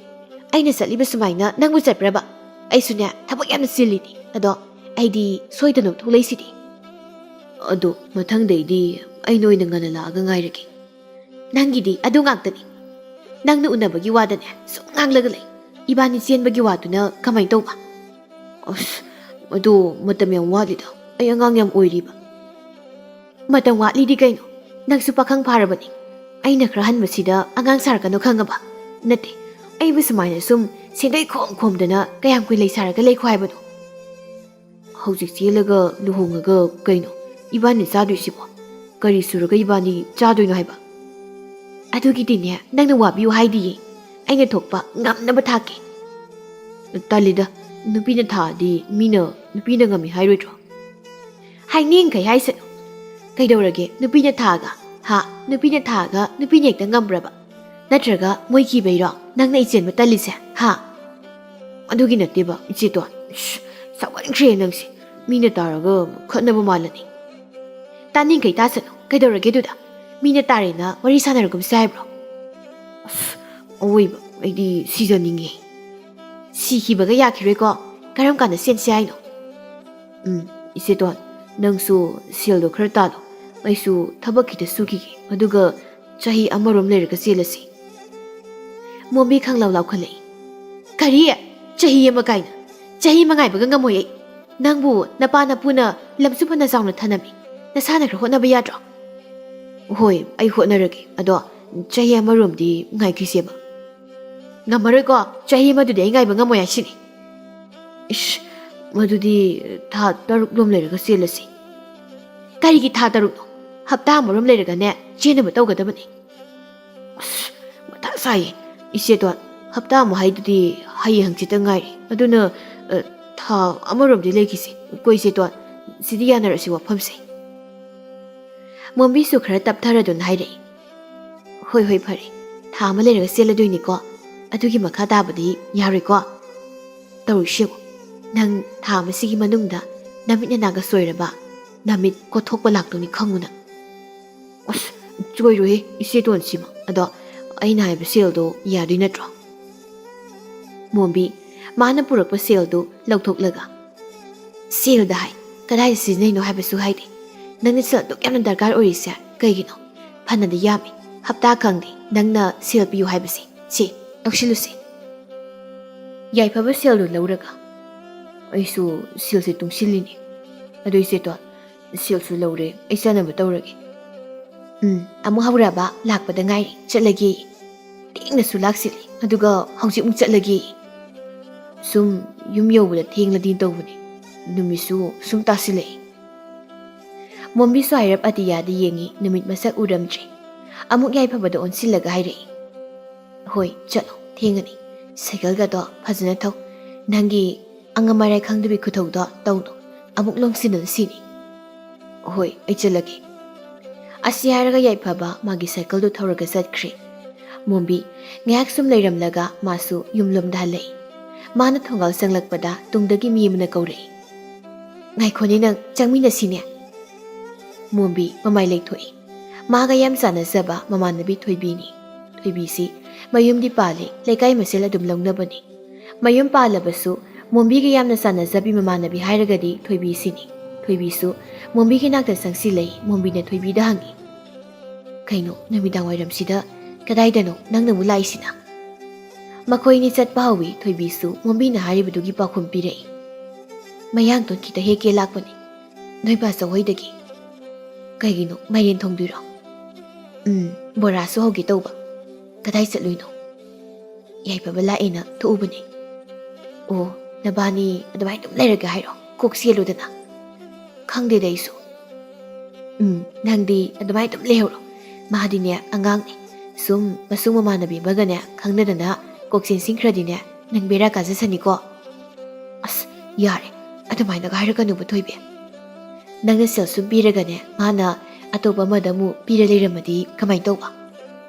S1: अइना चलिबा सुमाइना नंगबु चतप्रबा अइसुने थबक यामना सिलिनि अदो अइदी सोइदनो थोलैसिदि अदो मथंगदैदि अइनोइना ngana लागा गाइरगे नंगिदि अदु गाक्तनि नंगना उनबगी वादने सुम nganglगा लै इबानी चेनबगी वादुना कमाइ तौबा अस अदो मतम याम वालिदा अइ अंगांग याम ओइरिबा मतम वालिदि कइनो नंगसु पाखंग फारबनि अइना खरा हनबसिदा अंगांग सारकनो खंगबा नते अइबु सुमाइना सुम सेंदै खोम खोमदना कयाम कुइ लै सारगा लै खोइबनो हौजिक चेलगा लुहोंगगा कइनो इबानी चादुइसिबो करि सुरगा इबानी चादुइनो हाइबा अदुगिदिने नंगना वाबियु हाइदिये अइना थोकपा ngamnaba थाके तालिदा नुपीना थादि मीना नुपीना ngami हाइरोइद्रो हाइनिंग kai हाइसनो कइदौरगे नुपीना थागा हा नुपीना थागा नुपीना एकता ngambraba natraga moi ki beiro nangna ichen bataliसे हा अदुगी नतेबा इचेतो ꯁꯥꯎꯒꯟꯈ꯭ꯔꯦ ꯅꯪꯁꯦ ꯃꯤꯅ ꯇꯥꯔꯒ ꯈꯠꯅꯕ ꯃꯥꯜꯂꯅꯤ ꯇꯥꯅꯤꯡꯈꯩ ꯇꯥꯁꯅꯨ ꯀꯩꯗꯧꯔꯒꯦ ꯑꯗꯨꯗ ꯃꯤꯅ ꯇꯥꯔꯦꯅ ꯋꯥꯔꯤ ꯁꯥꯟꯅꯔꯒꯨꯝꯁꯦ ꯍꯥꯏꯕ꯭ꯔꯣ ꯑꯋꯣꯏꯕ ꯑꯩꯗꯤ ꯁꯤꯖꯅꯤꯡꯉꯦ ꯁꯤꯈꯤꯕꯒ ꯌꯥꯈꯤꯔꯣꯏꯀꯣ ꯀꯔꯝ ꯀꯥꯟꯗ ꯆꯦꯟꯁꯤ ꯍꯥꯏꯅꯣ ꯏꯆꯦꯇꯣꯟ ꯅꯪꯁꯨ ꯁꯦꯜꯗꯣ ꯈꯔ ꯇꯥꯜꯂꯣ ꯑꯩꯁꯨ ꯊꯕꯛ ꯈꯤꯇ ꯁꯨꯈꯤꯒꯦ ꯑꯗꯨꯒ ꯆꯍꯤ ꯑꯃꯔꯣꯝ ꯂꯩꯔꯒ ꯆꯦꯜꯂꯁꯤ ꯃꯣꯝꯕꯤ ꯈꯪꯂꯥꯎ ꯂꯥꯎꯈꯠꯂꯛꯏ ꯀꯔꯤ ꯆꯍꯤ ꯑꯃ ꯀꯥꯏꯅ ꯆꯍꯤ ꯑꯃ ꯉꯥꯏꯕꯒ ꯉꯝꯃꯣꯏ ꯑꯩ ꯅꯪꯕꯨ ꯅꯄꯥ ꯅꯄꯨꯅ ꯂꯝꯁꯨ ꯐꯅ ꯆꯥꯎꯅ ꯊꯅꯝꯃꯤ ꯅꯁꯥꯅ ꯈꯔ ꯍꯣꯠꯅꯕ ꯌꯥꯗ꯭ꯔꯣ ꯍꯣꯏ ꯑꯩ ꯍꯣꯠꯅꯔꯒꯦ ꯑꯗꯣ ꯆꯍꯤ ꯑꯃꯔꯣꯝꯗꯤ ꯉꯥꯏꯈꯤꯁꯦꯕ ꯉꯝꯃꯔꯣꯏꯀꯣ ꯆꯍꯤ ꯑꯃꯗꯨꯗꯤ ꯑꯩ ꯉꯥꯏꯕ ꯉꯝꯃꯣꯏ ꯍꯥꯏꯁꯤꯅꯤ ꯏꯁ ꯃꯗꯨꯗꯤ ꯊꯥ 6 ꯂꯩꯔꯒ ꯆꯦꯜꯂꯁꯤ ꯀꯔꯤꯒꯤ ꯊꯥ 6ꯅꯣ ꯍꯞꯇꯥ ꯑꯃꯔꯣꯝ ꯂꯩꯔꯒꯅꯦ ꯆꯦꯟꯅꯕ ꯇꯧꯒꯗꯕꯅꯤ ꯃꯊꯥ ꯁꯥꯏꯌꯦ ꯏꯆꯦꯇꯣꯟ ꯍꯞꯇꯥ ꯑꯃ ꯍꯥꯏꯗꯨꯗꯤ ꯍꯌꯦꯡ ꯍꯪꯆꯤꯠꯇ ꯉꯥꯏꯔꯤ ꯑꯗꯨꯅ ꯊꯥ ꯑꯃꯔꯣꯝꯗꯤ ꯂꯩꯈꯤꯁꯤ ꯀꯣ ꯏꯆꯦꯇꯣꯟ ꯁꯤꯗꯤ ꯌꯥꯅꯔꯁꯤ ꯋꯥꯐꯝꯁꯦ ꯃꯣꯝꯕꯤꯁꯨ ꯈꯔ ꯇꯞꯊꯔꯗꯨꯅ ꯍꯥꯏꯔꯛꯏ ꯍꯣꯏ ꯐꯔꯦ ꯊꯥ ꯑꯃ ꯂꯩꯔꯒ ꯆꯦꯜꯂꯗꯣꯏꯅꯤꯀꯣ ꯑꯗꯨꯒꯤ ꯃꯈꯥ ꯇꯥꯕꯗꯤ ꯌꯥꯔꯣꯏꯀꯣ ꯇꯧꯔꯤꯁꯤꯕꯨ ꯅꯪ ꯊꯥ ꯑꯃꯁꯤꯒꯤ ꯃꯅꯨꯡꯗ ꯅꯃꯤꯠ ꯅꯅꯥꯒ ꯁꯣꯏꯔꯕ ꯅꯃꯤꯠ ꯀꯣꯊꯣꯛꯄ ꯂꯥꯛꯇꯧꯅꯤ ꯈꯪꯉꯨ ꯅꯪ ꯆꯣꯏꯔꯣꯏꯍꯦ ꯏꯆꯦꯇꯣꯟꯁꯤꯃ ꯑꯗꯣ ꯑꯩꯅ ꯍꯥꯏꯕ ꯁꯦꯜꯗꯣ ꯌꯥꯗꯣꯏ ꯅꯠꯇ꯭ꯔꯣ ꯃꯣꯝꯕꯤ ꯃꯥꯅ ꯄꯨꯔꯛꯄ ꯁꯦꯜꯗꯨ ꯂꯧꯊꯣꯛꯂꯒ ꯁꯦꯜꯗ ꯍꯥꯏ ꯀꯗꯥꯏꯗ ꯁꯤꯖꯤꯟꯅꯩꯅꯣ ꯍꯥꯏꯕꯁꯨ ꯍꯥꯏꯗꯦ ꯅꯪꯅ ꯁꯦꯜ ꯑꯗꯨꯛ ꯌꯥꯝꯅ ꯗꯔꯀꯥꯔ ꯑꯣꯏꯔꯤꯁꯦ ꯀꯩꯒꯤꯅꯣ ꯐꯅꯗꯤ ꯌꯥꯝꯃꯤ ꯍꯞꯇꯥ ꯈꯪꯗꯦ ꯅꯪꯅ ꯁꯦꯜ ꯄꯤꯌꯨ ꯍꯥꯏꯕꯁꯦ ꯁꯤ ꯂꯧꯁꯤꯜꯂꯨꯁꯤ ꯌꯥꯏꯐꯕ ꯁꯦꯜꯗꯨ ꯂꯧꯔꯒ ꯑꯩꯁꯨ ꯁꯦꯜꯁꯦ ꯇꯨꯡꯁꯤꯜꯂꯤꯅꯤ ꯑꯗꯨ ꯏꯆꯦꯇꯣꯟ ꯁꯦꯜꯁꯨ ꯂꯧꯔꯦ ꯑꯩ ꯆꯠꯅꯕ ꯇꯧꯔꯒꯦ ꯑꯃꯨꯛ ꯍꯧꯔꯕ ꯂꯥꯛꯄꯗ ꯉꯥꯏꯔꯤ ꯆꯠꯂꯒꯦ ꯊꯦꯡꯅꯁꯨ ꯂꯥꯛꯁꯤꯜꯂꯤ ꯑꯗꯨꯒ ꯍꯧꯖꯤꯛꯃꯨꯛ ꯆꯠꯂꯒꯦ ꯁꯨꯝ ꯌꯨꯝ ꯌꯧꯕꯗ ꯊꯦꯡꯂꯗꯤ ꯇꯧꯕꯅꯤ ꯅꯨꯃꯤꯠꯁꯨ ꯁꯨꯝ ꯇꯥꯁꯤꯜꯂꯛꯏ ꯃꯣꯝꯕꯤꯁꯨ ꯍꯥꯏꯔꯞ ꯑꯇꯤꯌꯥꯗ ꯌꯦꯡꯉꯤ ꯅꯨꯃꯤꯠ ꯃꯁꯛ ꯎꯔꯝꯗ꯭ꯔꯦ ꯑꯃꯨꯛ ꯌꯥꯏꯐꯕꯗ ꯑꯣꯟꯁꯤꯜꯂꯒ ꯍꯥꯏꯔꯛꯏ ꯍꯣꯏ ꯆꯠꯂꯣ ꯊꯦꯡꯉꯅꯤ ꯁꯥꯏꯀꯜꯒꯗꯣ ꯐꯖꯅ ꯊꯧ ꯅꯪꯒꯤ ꯑꯉꯝ ꯑꯔꯥꯏ ꯈꯪꯗꯕꯤ ꯈꯨꯊꯧꯗꯣ ꯇꯧꯅꯨ ꯑꯃꯨꯛ ꯂꯣꯡꯁꯤꯟꯗꯅ ꯁꯤꯅꯤ ꯍꯣꯏ ꯑꯩ ꯆꯠꯂꯒꯦ ꯑꯁꯤ ꯍꯥꯏꯔꯒ ꯌꯥꯏꯐꯕ ꯃꯥꯒꯤ ꯁꯥꯏꯀꯜꯗꯨ ꯊꯧꯔꯒ ꯆꯠꯈ꯭ꯔꯦ ꯃꯣꯝꯕꯤ ꯉꯥꯏꯍꯥꯛ ꯁꯨꯝ ꯂꯩꯔꯝꯂꯒ ꯃꯥꯁꯨ ꯌꯨꯝꯂꯣꯝꯗ ꯍꯜꯂꯛꯏ ꯃꯥꯅ ꯊꯣꯡꯒꯥꯜ ꯆꯪꯂꯛꯄꯗ ꯇꯨꯡꯗꯒꯤ ꯃꯤ ꯑꯃꯅ ꯀꯧꯔꯛꯏ ꯉꯥꯏꯈꯣꯅꯦ ꯅꯪ ꯆꯪꯃꯤꯟꯅꯁꯤꯅꯦ ꯃꯣꯝꯕꯤ ꯃꯃꯥꯏ ꯂꯩꯊꯣꯛꯏ ꯃꯥꯒ ꯌꯥꯝ ꯆꯥꯟꯅꯖꯕ ꯃꯃꯥꯟꯅꯕꯤ ꯊꯣꯏꯕꯤꯅꯤ ꯊꯣꯏꯕꯤꯁꯤ ꯃꯌꯨꯝꯗꯤ ꯄꯥꯜꯂꯤ ꯂꯩꯀꯥꯏ ꯃꯁꯦꯜ ꯑꯗꯨꯝ ꯂꯧꯅꯕꯅꯤ ꯃꯌꯨꯝ ꯄꯥꯜꯂꯕꯁꯨ ꯃꯣꯝꯕꯤꯒ ꯌꯥꯝꯅ ꯆꯥꯟꯅꯖꯕꯤ ꯃꯃꯥꯟꯅꯕꯤ ꯍꯥꯏꯔꯒꯗꯤ ꯊꯣꯏꯕꯤꯁꯤꯅꯤ ꯊꯣꯏꯕꯤꯁꯨ ꯃꯣꯝꯕꯤꯒꯤ ꯅꯥꯛꯇ ꯆꯪꯁꯤꯜꯂꯛꯏ ꯃꯣꯝꯕꯤꯅ ꯊꯣꯏꯕꯤꯗ ꯍꯪꯉꯤ ꯀꯩꯅꯣ ꯅꯨꯃꯤꯗꯥꯡ ꯋꯥꯏꯔꯝꯁꯤꯗ ꯀꯗꯥꯏꯗꯅꯣ ꯅꯪꯅꯕꯨ ꯂꯥꯛꯏꯁꯤꯅ ꯃꯈꯣꯏꯅꯤ ꯆꯠꯄ ꯍꯧꯋꯤ ꯊꯣꯏꯕꯤꯁꯨ ꯃꯣꯝꯕꯤꯅ ꯍꯥꯏꯔꯤꯕꯗꯨꯒꯤ ꯄꯥꯎꯈꯨꯝ ꯄꯤꯔꯛꯏ ꯃꯌꯥꯡꯇꯣꯟ ꯈꯤꯇ ꯍꯦꯛꯀꯦ ꯂꯥꯛꯄꯅꯤ ꯅꯣꯏ ꯕꯥꯆꯧ ꯍꯣꯏꯗꯒꯤ ꯀꯩꯒꯤꯅꯣ ꯃꯥꯏꯔꯦꯟ ꯊꯣꯡꯗꯣꯏꯔꯣ ꯕꯣꯔꯥꯁꯨ ꯍꯧꯒꯦ ꯇꯧꯕ ꯀꯗꯥꯏ ꯆꯠꯂꯨꯏꯅꯣ ꯌꯥꯏꯐꯕ ꯂꯥꯛꯑꯦꯅ ꯊꯣꯛꯎꯕꯅꯤ ꯑꯣ ꯅꯕꯥꯅꯤ ꯑꯗꯨꯃꯥꯏꯅ ꯑꯗꯨꯝ ꯂꯩꯔꯒꯦ ꯍꯥꯏꯔꯣ ꯀꯣꯛ ꯆꯦꯜꯂꯨꯗꯅ ꯈꯪꯗꯦꯗ ꯑꯩꯁꯨ ꯅꯪꯗꯤ ꯑꯗꯨꯃꯥꯏꯅ ꯑꯗꯨꯝ ꯂꯩꯍꯧꯔꯣ ꯃꯥꯗꯤꯅꯦ ꯑꯉꯥꯡꯅꯤ ꯁꯨꯝ ꯃꯁꯨꯡ ꯃꯃꯥꯟꯅꯕꯤ ꯑꯃꯒꯅꯦ ꯈꯪꯅꯗꯅ ꯀꯣꯛ ꯆꯦꯟꯁꯤꯟꯈ꯭ꯔꯗꯤꯅꯦ ꯅꯪ ꯕꯦꯔꯥ ꯀꯥꯖꯁꯅꯤꯀꯣ ꯑꯁ ꯌꯥꯔꯦ ꯑꯗꯨꯃꯥꯏꯅꯒ ꯍꯥꯏꯔꯛꯀꯅꯨꯕ ꯊꯣꯏꯕꯤ ꯅꯪꯅ ꯁꯦꯜ ꯁꯨꯝ ꯄꯤꯔꯒꯅꯦ ꯃꯥꯅ ꯑꯇꯣꯞꯄ ꯑꯃꯗ ꯑꯃꯨꯛ ꯄꯤꯔ ꯂꯩꯔꯝꯃꯗꯤ ꯀꯃꯥꯏꯅ ꯇꯧꯕ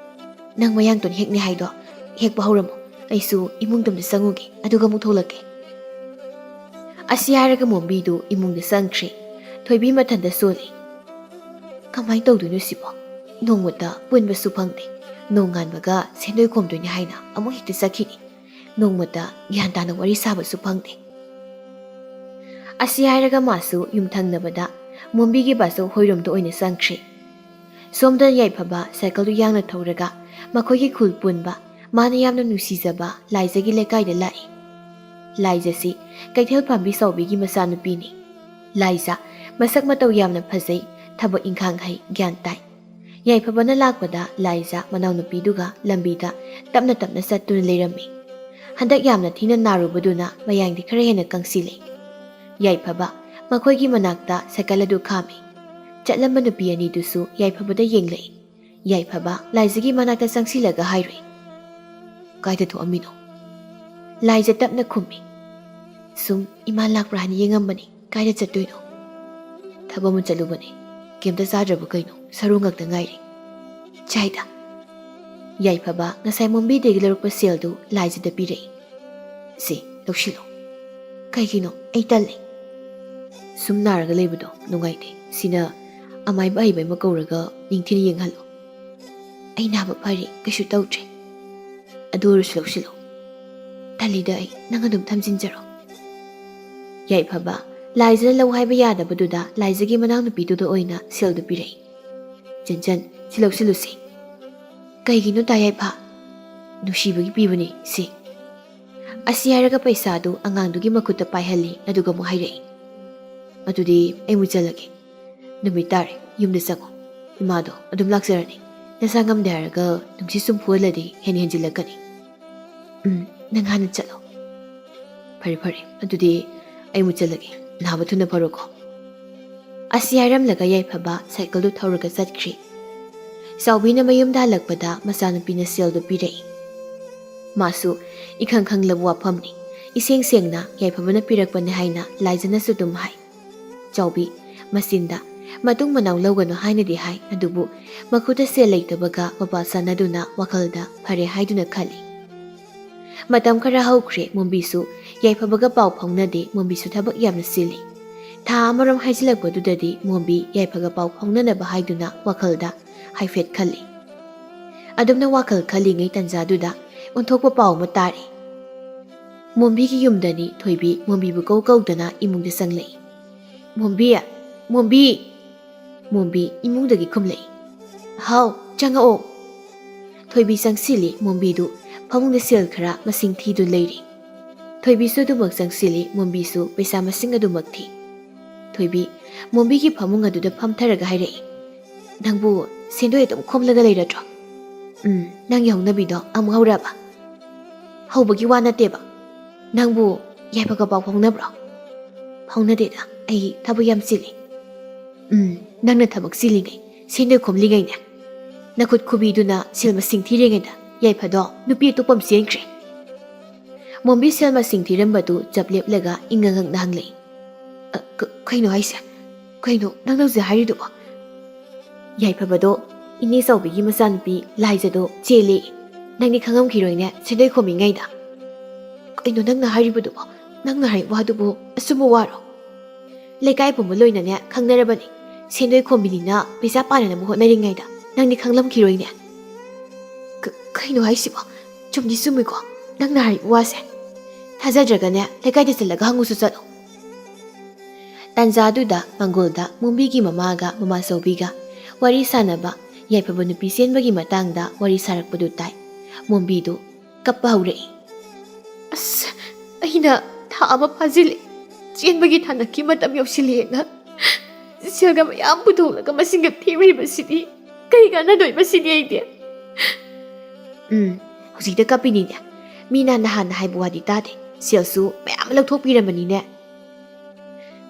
S1: ꯅꯪ ꯃꯌꯥꯡꯇꯣꯟ ꯍꯦꯛꯅꯤ ꯍꯥꯏꯗꯣ ꯍꯦꯛꯄ ꯍꯧꯔꯝꯃꯣ ꯑꯩꯁꯨ ꯏꯃꯨꯡꯗ ꯆꯪꯉꯨꯒꯦ ꯑꯗꯨꯒ ꯑꯃꯨꯛ ꯊꯣꯛꯂꯛꯀꯦ ꯑꯁꯤ ꯍꯥꯏꯔꯒ ꯃꯣꯝꯕꯤꯗꯨ ꯏꯃꯨꯡꯗ ꯆꯪꯈ꯭ꯔꯦ ꯊꯣꯏꯕꯤ ꯃꯊꯟꯇ ꯁꯣꯜꯂꯤ ꯀꯃꯥꯏꯅ ꯇꯧꯗꯣꯏꯅꯣ ꯁꯤꯕꯣ ꯅꯣꯡꯃꯇ ꯄꯨꯟꯕꯁꯨ ꯐꯪꯗꯦ ꯅꯣꯡꯉꯥꯟꯕꯒ ꯁꯦꯟꯗꯣꯏ ꯈꯣꯝꯗꯣꯏꯅꯤ ꯍꯥꯏꯅ ꯑꯃꯨꯛ ꯍꯦꯛꯇ ꯆꯠꯈꯤꯅꯤ ꯅꯣꯡꯃꯇ ꯒ꯭ꯌꯥꯟ ꯇꯥꯅ ꯋꯥꯔꯤ ꯁꯥꯕꯁꯨ ꯐꯪꯗꯦ ꯑꯁꯤ ꯍꯥꯏꯔꯒ ꯃꯥꯁꯨ ꯌꯨꯝꯊꯪꯅꯕꯗ ꯃꯣꯝꯕꯤꯒꯤ ꯕꯥꯆꯧ ꯍꯣꯏꯔꯣꯝꯗ ꯑꯣꯏꯅ ꯆꯪꯈ꯭ꯔꯦ ꯁꯣꯝꯗ ꯌꯥꯏꯐꯕ ꯁꯥꯏꯀꯜꯗꯨ ꯌꯥꯡꯅ ꯊꯧꯔꯒ ꯃꯈꯣꯏꯒꯤ ꯈꯨꯜ ꯄꯨꯟꯕ ꯃꯥꯅ ꯌꯥꯝꯅ ꯅꯨꯡꯁꯤꯖꯕ ꯂꯥꯏꯖꯒꯤ ꯂꯩꯀꯥꯏꯗ ꯂꯥꯛꯏ ꯂꯥꯏꯖꯁꯤ ꯀꯩꯊꯦꯜ ꯄꯥꯝꯕꯤ ꯆꯥꯎꯕꯤꯒꯤ ꯃꯆꯥꯅꯨꯄꯤꯅꯤ ꯂꯥꯏꯖ ꯃꯁꯛ ꯃꯇꯧ ꯌꯥꯝꯅ ꯐꯖꯩ ꯊꯕꯛ ꯏꯪꯈꯥꯡ ꯍꯩ ꯒ꯭ꯌꯥꯟ ꯇꯥꯏ ꯌꯥꯏꯐꯕꯅ ꯂꯥꯛꯄꯗ ꯂꯥꯏꯖ ꯃꯅꯥꯎꯅꯨꯄꯤꯗꯨꯒ ꯂꯝꯕꯤꯗ ꯇꯞꯅ ꯇꯞꯅ ꯆꯠꯇꯨꯅ ꯂꯩꯔꯝꯃꯤ ꯍꯟꯗꯛ ꯌꯥꯝꯅ ꯊꯤꯅ ꯅꯥꯔꯨꯕꯗꯨꯅ ꯃꯌꯥꯡꯗꯤ ꯈꯔ ꯍꯦꯟꯅ ꯀꯪꯁꯤꯜꯂꯤ ꯌꯥꯏꯐꯕ ꯃꯈꯣꯏꯒꯤ ꯃꯅꯥꯛꯇ ꯁꯥꯏꯀꯜ ꯑꯗꯨ ꯈꯥꯝꯃꯤ ꯆꯠꯂꯝꯕ ꯅꯨꯄꯤ ꯑꯅꯤꯗꯨꯁꯨ ꯌꯥꯏꯐꯕꯗ ꯌꯦꯡꯂꯛꯏ ꯌꯥꯏꯐꯕ ꯂꯥꯏꯖꯒꯤ ꯃꯅꯥꯛꯇ ꯆꯪꯁꯤꯜꯂꯒ ꯍꯥꯏꯔꯨꯏ ꯀꯥꯏꯗ ꯊꯣꯛꯑꯝꯃꯤꯅꯣ ꯂꯥꯏꯖ ꯇꯞꯅ ꯈꯨꯝꯃꯤ ꯁꯨꯝ ꯏꯃꯥ ꯂꯥꯛꯄ꯭ꯔꯥ ꯍꯥꯏꯅ ꯌꯦꯡꯉꯝꯕꯅꯤ ꯀꯥꯏꯗ ꯆꯠꯇꯣꯏꯅꯣ ꯊꯕꯛ ꯑꯃ ꯆꯠꯂꯨꯕꯅꯤ ꯀꯩꯝꯇ ꯆꯥꯗ꯭ꯔꯕ ꯀꯩꯅꯣ ꯁꯔꯨ ꯉꯛꯇ ꯉꯥꯏꯔꯤ ꯆꯥꯏꯗ ꯌꯥꯏꯐꯕ ꯉꯁꯥꯏ ꯃꯣꯝꯕꯤꯗꯒꯤ ꯂꯧꯔꯛꯄ ꯁꯦꯜꯗꯨ ꯂꯥꯏꯖꯗ ꯄꯤꯔꯛꯏ ꯁꯤ ꯂꯧꯁꯤꯜꯂꯣ Kaigino ai talle. Sum naraga leibado nungaite. Sina amai bai bai makauraga ningthini yenghalo. Ai naba pari kaishu tautre. Aduru slosilo. Talida ai nangadum thamjinjaro. Yai phaba laizana lau haiba yadabaduda laizagi manang nupiduda oina seldu pirei. Janjan silausilusi. Kaigino tayai pha. Nushibagi pibani si. Asi haraga paisa adu angangdugi makuta paihali aduga mo hairei. Adudi ai mujalagi. Numitare yumda sango. Imado adum laksarani. Nasangam de haraga nungsi sumpualadi hen henjilagani. Nang hana chalo. Pari adudi ai mujalagi. Nabatuna paroko. Asi haram laga yai phaba cycle du thauraga chatkri. Saubina mayumda halakpada masanupina seldu pirei. Masu ikhang labu wafamni. Iseng sengna yai phabana pirakpane haina laizana sudum hai. Chaubi masinda matung manau lawgano haina di hai adubu makuta sel leitabaga mapasa naduna wakalda phare haiduna khali. Matam khara haukre mumbisu yai phabaga pau phaunade mumbisu thabak yamna sili. Tha amaram haijilakpadudadi mumbi yai phaga pau phaunana ba haiduna wakalda haifet khali. Adumna wakal khali ngai tanjaduda onthokpa pau ma tari. Mumbi ki yumdani thoibi mumbi bu kaudana imungda sanglei. Mumbi imungdagi khumlei. Hau changao. Thoibi sangsili mumbi du phamungda sel khara masing thi du leiri. Thoibi su du mak sangsili mumbi su pesa masing adu makthi. Thoibi mumbi ki phamung adu da phamtharaga hairei. Nangbu sendoi tum khomlaga leiratro. Nang yaungnabi do am hauraba. Haubagi wa nateba. Nangbu yaibaga pau phaunabro. Phaunadeda ai thabu yam sili. Nangna thabak sili ngai sendoi khomli ngai na. Nakut khubiduna silma singthire ngai da yaipado nupi topam sienkre. Mombi selma singthirambadu jablep laga ingangang nahanglei. Kaino haisa. Kaino nangnaw je haridu. Yaipabado ini saubigi masanpi laizado chele. Nangni khangam khiroine sendoi khomi ngai da. Kaino nangna haribudu nangna hari wadubu asumu waro. Lekai pumu loina ne khangnarabani. Sendoi khomini na pesa panana mu hotnari ngai da. Nangni khanglam khiroine. Kaino haisibo chumni sumiko nangna hari wase. Thajadragane lekai de selaga hangusu chalo. Tanjaduda mangolda mumbigi mamaga mama saubiga wari sanaba yaipaba nupi senbagi matangda wari sarakpadu tai. Mumbidu kappa haurei. As aina tha ama phajili chenbagi thanaki matam yausilena. Silga mayam putolaga masinga thiriba sidi kai gana doiba sidi aide. Hujida kapini ne. Mina nahan haibu wadi tade. Silsu mayam laukthokpiramani ne.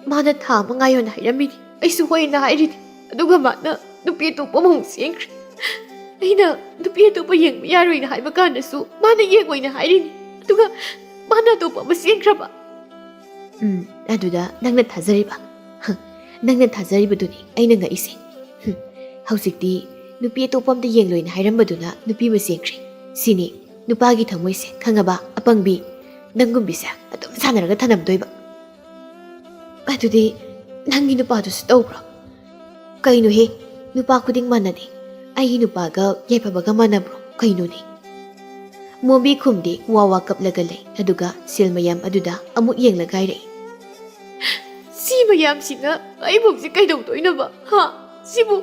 S1: Mana tha mangayon hairamini. Aisu hoina hairidi. Aduga mana nupi atokpa mahung sienkre. Aina nupi atokpa yengba yaroina haiba kanasu mana yengoina hairini. Aduga mana atokpa ama sienkraba. Aduda nangna thajariba. Nangna thajaribaduni aina ngaise. Haujikti nupi atokpa amta yengloina hairambaduna nupi ma sienkre. Sini nupagi thamoise khangaba apangbi nangumbisa atum sanaraga thanamdoiba. Adudi nangi nupadusu tawbro. Kaino he nupa kuding manade. Ai nupaga yaipabaga manabro. Kaino ni. Mombi khumdi wawa kaplaga lay. Aduga silmayam aduda amuk yenglagai rei. Si mayam sina ai bumsi kaidongdoina ba? Ha? Sibu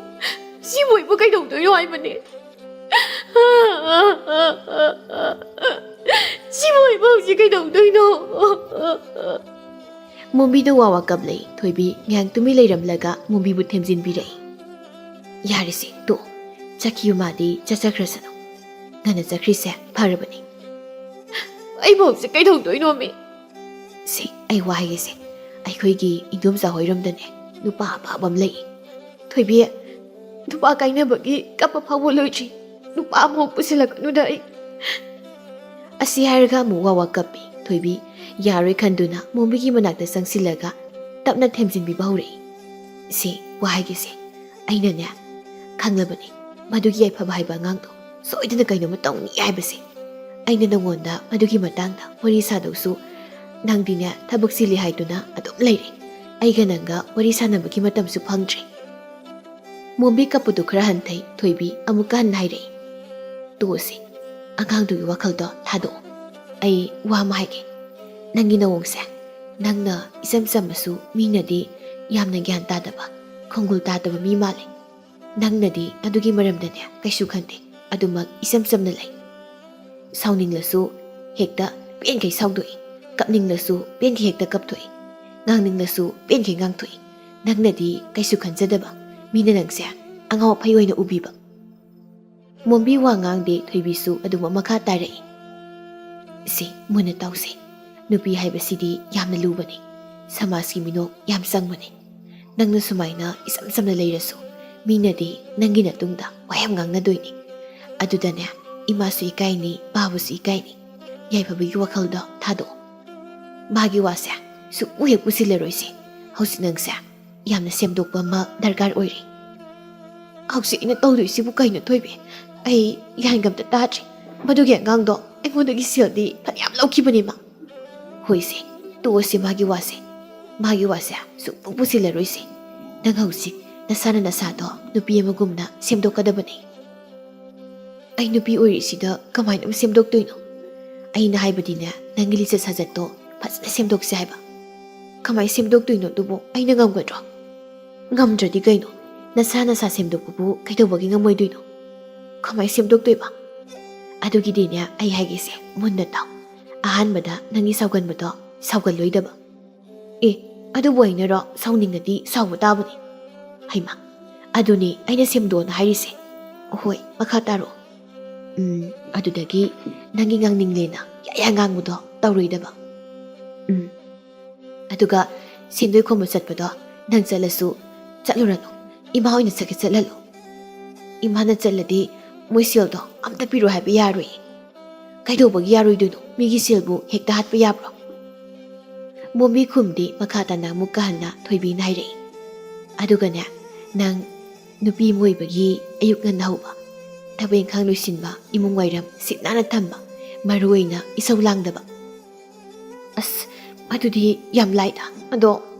S1: ibu kaidongdoino ai mane. Sibu ibu bumsi kaidongdoino. Mombi do wawa kablay, thoibi ngang tumi layramlaga mombi bu themjin birei. Yarisi to chakiyu madi chachakrasano. Ngana chakrise pharabani. Ai bom se kai thongdoino me. Si ai wahai se. Ai khoigi indom sa hoiramdane nupa phabam lei. Thoibi nupa kainabagi kappa phawo loichi. Nupa mo pusilakanu dai. Asi harga mu wawa kappi thoibi yaroi khanduna mombigi manakta sangsilaga tapna themjin bi baure. Si wahai se. Aina ne khanglabani madugi ai phaba haiba ngangdo soidana kaino ma tawni haibase. Aina nangonda madugi matangda wari sadausu ꯅꯪꯗꯤꯅꯦ ꯊꯕꯛ ꯆꯤꯜꯂꯤ ꯍꯥꯏꯗꯨꯅ ꯑꯗꯨꯝ ꯂꯩꯔꯦ ꯑꯩꯒ ꯅꯪꯒ ꯋꯥꯔꯤ ꯁꯥꯟꯅꯕꯒꯤ ꯃꯇꯝꯁꯨ ꯐꯪꯗ꯭ꯔꯦ ꯃꯣꯝꯕꯤ ꯀꯞꯄꯨꯗꯨ ꯈꯔ ꯍꯟꯊꯩ ꯊꯣꯏꯕꯤ ꯑꯃꯨꯛꯀ ꯍꯟꯅ ꯍꯥꯏꯔꯛꯏ ꯇꯣꯛꯑꯁꯤ ꯑꯉꯥꯡꯗꯨꯒꯤ ꯋꯥꯈꯜꯗꯣ ꯊꯥꯗꯣꯛꯑꯣ ꯑꯩ ꯋꯥ ꯑꯃ ꯍꯥꯏꯒꯦ ꯅꯪꯒꯤ ꯅꯑꯣꯡꯁꯦ ꯅꯪꯅ ꯏꯆꯝ ꯆꯝꯃꯁꯨ ꯃꯤꯅꯗꯤ ꯌꯥꯝꯅ ꯒ꯭ꯌꯥꯟ ꯇꯥꯗꯕ ꯈꯣꯡꯒꯨꯜ ꯇꯥꯗꯕ ꯃꯤ ꯃꯥꯜꯂꯦ ꯅꯪꯅꯗꯤ ꯑꯗꯨꯒꯤ ꯃꯔꯝꯗꯅꯦ ꯀꯩꯁꯨ ꯈꯟꯗꯦ ꯑꯗꯨꯃꯛ ꯏꯆꯝ ꯆꯝꯅ ꯂꯩ ꯁꯥꯎꯅꯤꯡꯂꯁꯨ ꯍꯦꯛꯇ ꯄꯦꯟꯈꯩ ꯁꯥꯎꯗꯣꯛꯏ ꯀꯞꯅꯤꯡꯂꯁꯨ ꯄꯦꯟꯈꯩ ꯍꯦꯛꯇ ꯀꯞꯊꯣꯛꯏ ꯉꯥꯡꯅꯤꯡꯂꯁꯨ ꯄꯦꯟꯈꯩ ꯉꯥꯡꯊꯣꯛꯏ ꯅꯪꯅꯗꯤ ꯀꯩꯁꯨ ꯈꯟꯖꯗꯕ ꯃꯤꯅ ꯅꯪꯁꯦ ꯑꯉꯥꯎ ꯑꯐꯩ ꯑꯣꯏꯅ ꯎꯕꯤꯕ ꯃꯣꯝꯕꯤ ꯋꯥ ꯉꯥꯡꯗꯦ ꯊꯣꯏꯕꯤꯁꯨ ꯑꯗꯨꯃꯛ ꯃꯈꯥ ꯇꯥꯔꯛꯏ ꯁꯤ ꯃꯨꯟꯅ ꯇꯧꯁꯤ ꯅꯨꯄꯤ ꯍꯥꯏꯕꯁꯤꯗꯤ ꯌꯥꯝꯅ ꯂꯨꯕꯅꯤ ꯁꯃꯥꯖꯀꯤ ꯃꯤꯅꯣꯛ ꯌꯥꯝ ꯆꯪꯕꯅꯤ ꯅꯪꯅ ꯁꯨꯃꯥꯏꯅ ꯏꯆꯝ ꯆꯝꯅ ꯂꯩꯔꯁꯨ ꯃꯤꯅꯗꯤ ꯅꯪꯒꯤ ꯃꯇꯨꯡꯗ ꯋꯥꯌꯥꯝ ꯉꯥꯡꯅꯗꯣꯏꯅꯤ ꯑꯗꯨꯗꯅꯦ ꯏꯃꯥꯁꯨ ꯏꯀꯥꯏꯅꯤ ꯕꯥꯕꯨꯁꯨ ꯏꯀꯥꯏꯅꯤ ꯌꯥꯏꯐꯕꯒꯤ ꯋꯥꯈꯜꯗꯣ ꯊꯥꯗꯣꯛꯑꯣ ꯃꯥꯒꯤ ꯋꯥꯁꯦ ꯁꯨꯛꯎ ꯍꯦꯛ ꯄꯨꯁꯤꯜꯂꯔꯣꯏꯁꯤ ꯍꯧꯖꯤꯛ ꯅꯪꯁꯦ ꯌꯥꯝꯅ ꯁꯦꯝꯗꯣꯛꯄ ꯑꯃ ꯗꯔꯀꯥꯔ ꯑꯣꯏꯔꯤ ꯍꯧꯖꯤꯛ ꯑꯩꯅ ꯇꯧꯗꯣꯏꯁꯤꯕꯨ ꯀꯩꯅꯣ ꯊꯣꯏꯕꯤ ꯑꯩ ꯒ꯭ꯌꯥꯟꯒ ꯑꯝꯇ ꯇꯥꯗ꯭ꯔꯤ ꯃꯗꯨꯒꯤ ꯑꯉꯥꯡꯗꯣ ꯑꯩꯉꯣꯟꯗꯒꯤ ꯁꯦꯜꯗꯤ ꯐꯅꯌꯥꯝ ꯂꯧꯈꯤꯕꯅꯤ ꯃꯥ ꯍꯣꯏꯁꯦ ꯇꯣꯛꯑꯁꯤ ꯃꯥꯒꯤ ꯋꯥꯁꯦ ꯁꯨꯛꯄꯨ ꯄꯨꯁꯤꯜꯂꯔꯣꯏꯁꯤ ꯅꯪ ꯍꯧꯖꯤꯛ ꯅꯁꯥꯅ ꯅꯁꯥꯗꯣ ꯅꯨꯄꯤ ꯑꯃꯒꯨꯝꯅ ꯁꯦꯝꯗꯣꯛꯀꯗꯕꯅꯤ ꯑꯩ ꯅꯨꯄꯤ ꯑꯣꯏꯔꯤꯁꯤꯗ ꯀꯃꯥꯏꯅ ꯁꯦꯝꯗꯣꯛꯇꯣꯏꯅꯣ ꯑꯩꯅ ꯍꯥꯏꯕꯗꯤꯅꯦ ꯅꯪꯒꯤ ꯂꯤꯆꯠ ꯁꯥꯖꯠꯇꯣ ꯐꯖꯅ ꯁꯦꯝꯗꯣꯛꯁꯤ ꯍꯥꯏꯕ ꯀꯃꯥꯏꯅ ꯁꯦꯝꯗꯣꯛꯇꯣꯏꯅꯣ ꯑꯗꯨꯕꯨ ꯑꯩꯅ ꯉꯝꯒꯗ꯭ꯔꯣ ꯉꯝꯗ꯭ꯔꯗꯤ ꯀꯩꯅꯣ ꯅꯁꯥ ꯁꯦꯝꯗꯣꯛꯄꯕꯨ ꯀꯩꯗꯧꯕꯒꯤ ꯉꯝꯃꯣꯏꯗꯣꯏꯅꯣ ꯀꯃꯥꯏꯅ ꯁꯦꯝꯗꯣꯛꯇꯣꯏꯕ ꯑꯗꯨꯒꯤꯗꯤꯅꯦ ꯑꯩ ꯍꯥꯏꯒꯦꯁꯦ ꯃꯨꯟꯅ ꯇꯥꯎ ꯑꯍꯥꯟꯕꯗ ꯅꯪꯒꯤ ꯁꯥꯎꯒꯟꯕꯗꯣ ꯁꯥꯎꯒꯜꯂꯣꯏꯗꯕ ꯑꯗꯨꯕꯨ ꯑꯩꯅꯔꯣ ꯁꯥꯎꯅꯤꯡꯉꯗꯤ ꯁꯥꯎꯕ ꯇꯥꯕꯅꯤ ꯍꯩꯃꯥ ꯑꯗꯨꯅꯤ ꯑꯩꯅ ꯁꯦꯝꯗꯣꯛꯑꯣꯅ ꯍꯥꯏꯔꯤꯁꯦ ꯍꯣꯏ ꯃꯈꯥ ꯇꯥꯔꯛꯑꯣ ꯑꯗꯨꯗꯒꯤ ꯅꯪꯒꯤ ꯉꯥꯡꯅꯤꯡꯂꯦꯅ ꯌꯥꯌꯥ ꯉꯥꯡꯕꯗꯣ ꯇꯧꯔꯣꯏꯗꯕ ꯑꯗꯨꯒ ꯁꯦꯟꯗꯣꯏ ꯈꯣꯝꯕ ꯆꯠꯄꯗꯣ ꯅꯪ ꯆꯠꯂꯁꯨ ꯆꯠꯂꯨꯔꯅꯨ ꯏꯃꯥ ꯑꯣꯏꯅ ꯆꯠꯍꯜꯂꯨ ꯏꯃꯥꯅ ꯆꯠꯂꯗꯤ ꯃꯣꯏ ꯁꯦꯜꯗꯣ ꯑꯝꯇ ꯄꯤꯔꯣ ꯍꯥꯏꯕ ꯌꯥꯔꯣꯏ ꯀꯩꯗꯧꯕꯒꯤ ꯌꯥꯔꯣꯏꯗꯣꯏꯅꯣ ꯃꯤꯒꯤ ꯁꯦꯜꯕꯨ ꯍꯦꯛꯇ ꯍꯥꯠꯄ ꯌꯥꯕ꯭ꯔꯣ ꯃꯣꯝꯕꯤ ꯈꯨꯝꯗꯤ ꯃꯈꯥ ꯇꯥꯅ ꯑꯃꯨꯛꯀ ꯍꯟꯅ ꯊꯣꯏꯕꯤꯅ ꯍꯥꯏꯔꯛꯏ ꯑꯗꯨꯒꯅꯦ ꯅꯪ ꯅꯨꯄꯤ ꯑꯃ ꯑꯣꯏꯕꯒꯤ ꯑꯌꯨꯛ ꯉꯟꯅ ꯍꯧꯕ ꯊꯕꯛ ꯏꯪꯈꯥꯡ ꯂꯣꯏꯁꯤꯟꯕ ꯏꯃꯨꯡ ꯋꯥꯏꯔꯝ ꯁꯤꯠ ꯅꯥꯟꯅ ꯊꯝꯕ ꯃꯔꯨꯑꯣꯏꯅ ꯏꯁꯧ ꯂꯥꯡꯗꯕ ꯑꯁ ꯑꯗꯨꯗꯤ ꯌꯥꯝ ꯂꯥꯏꯗ ꯑꯗꯣ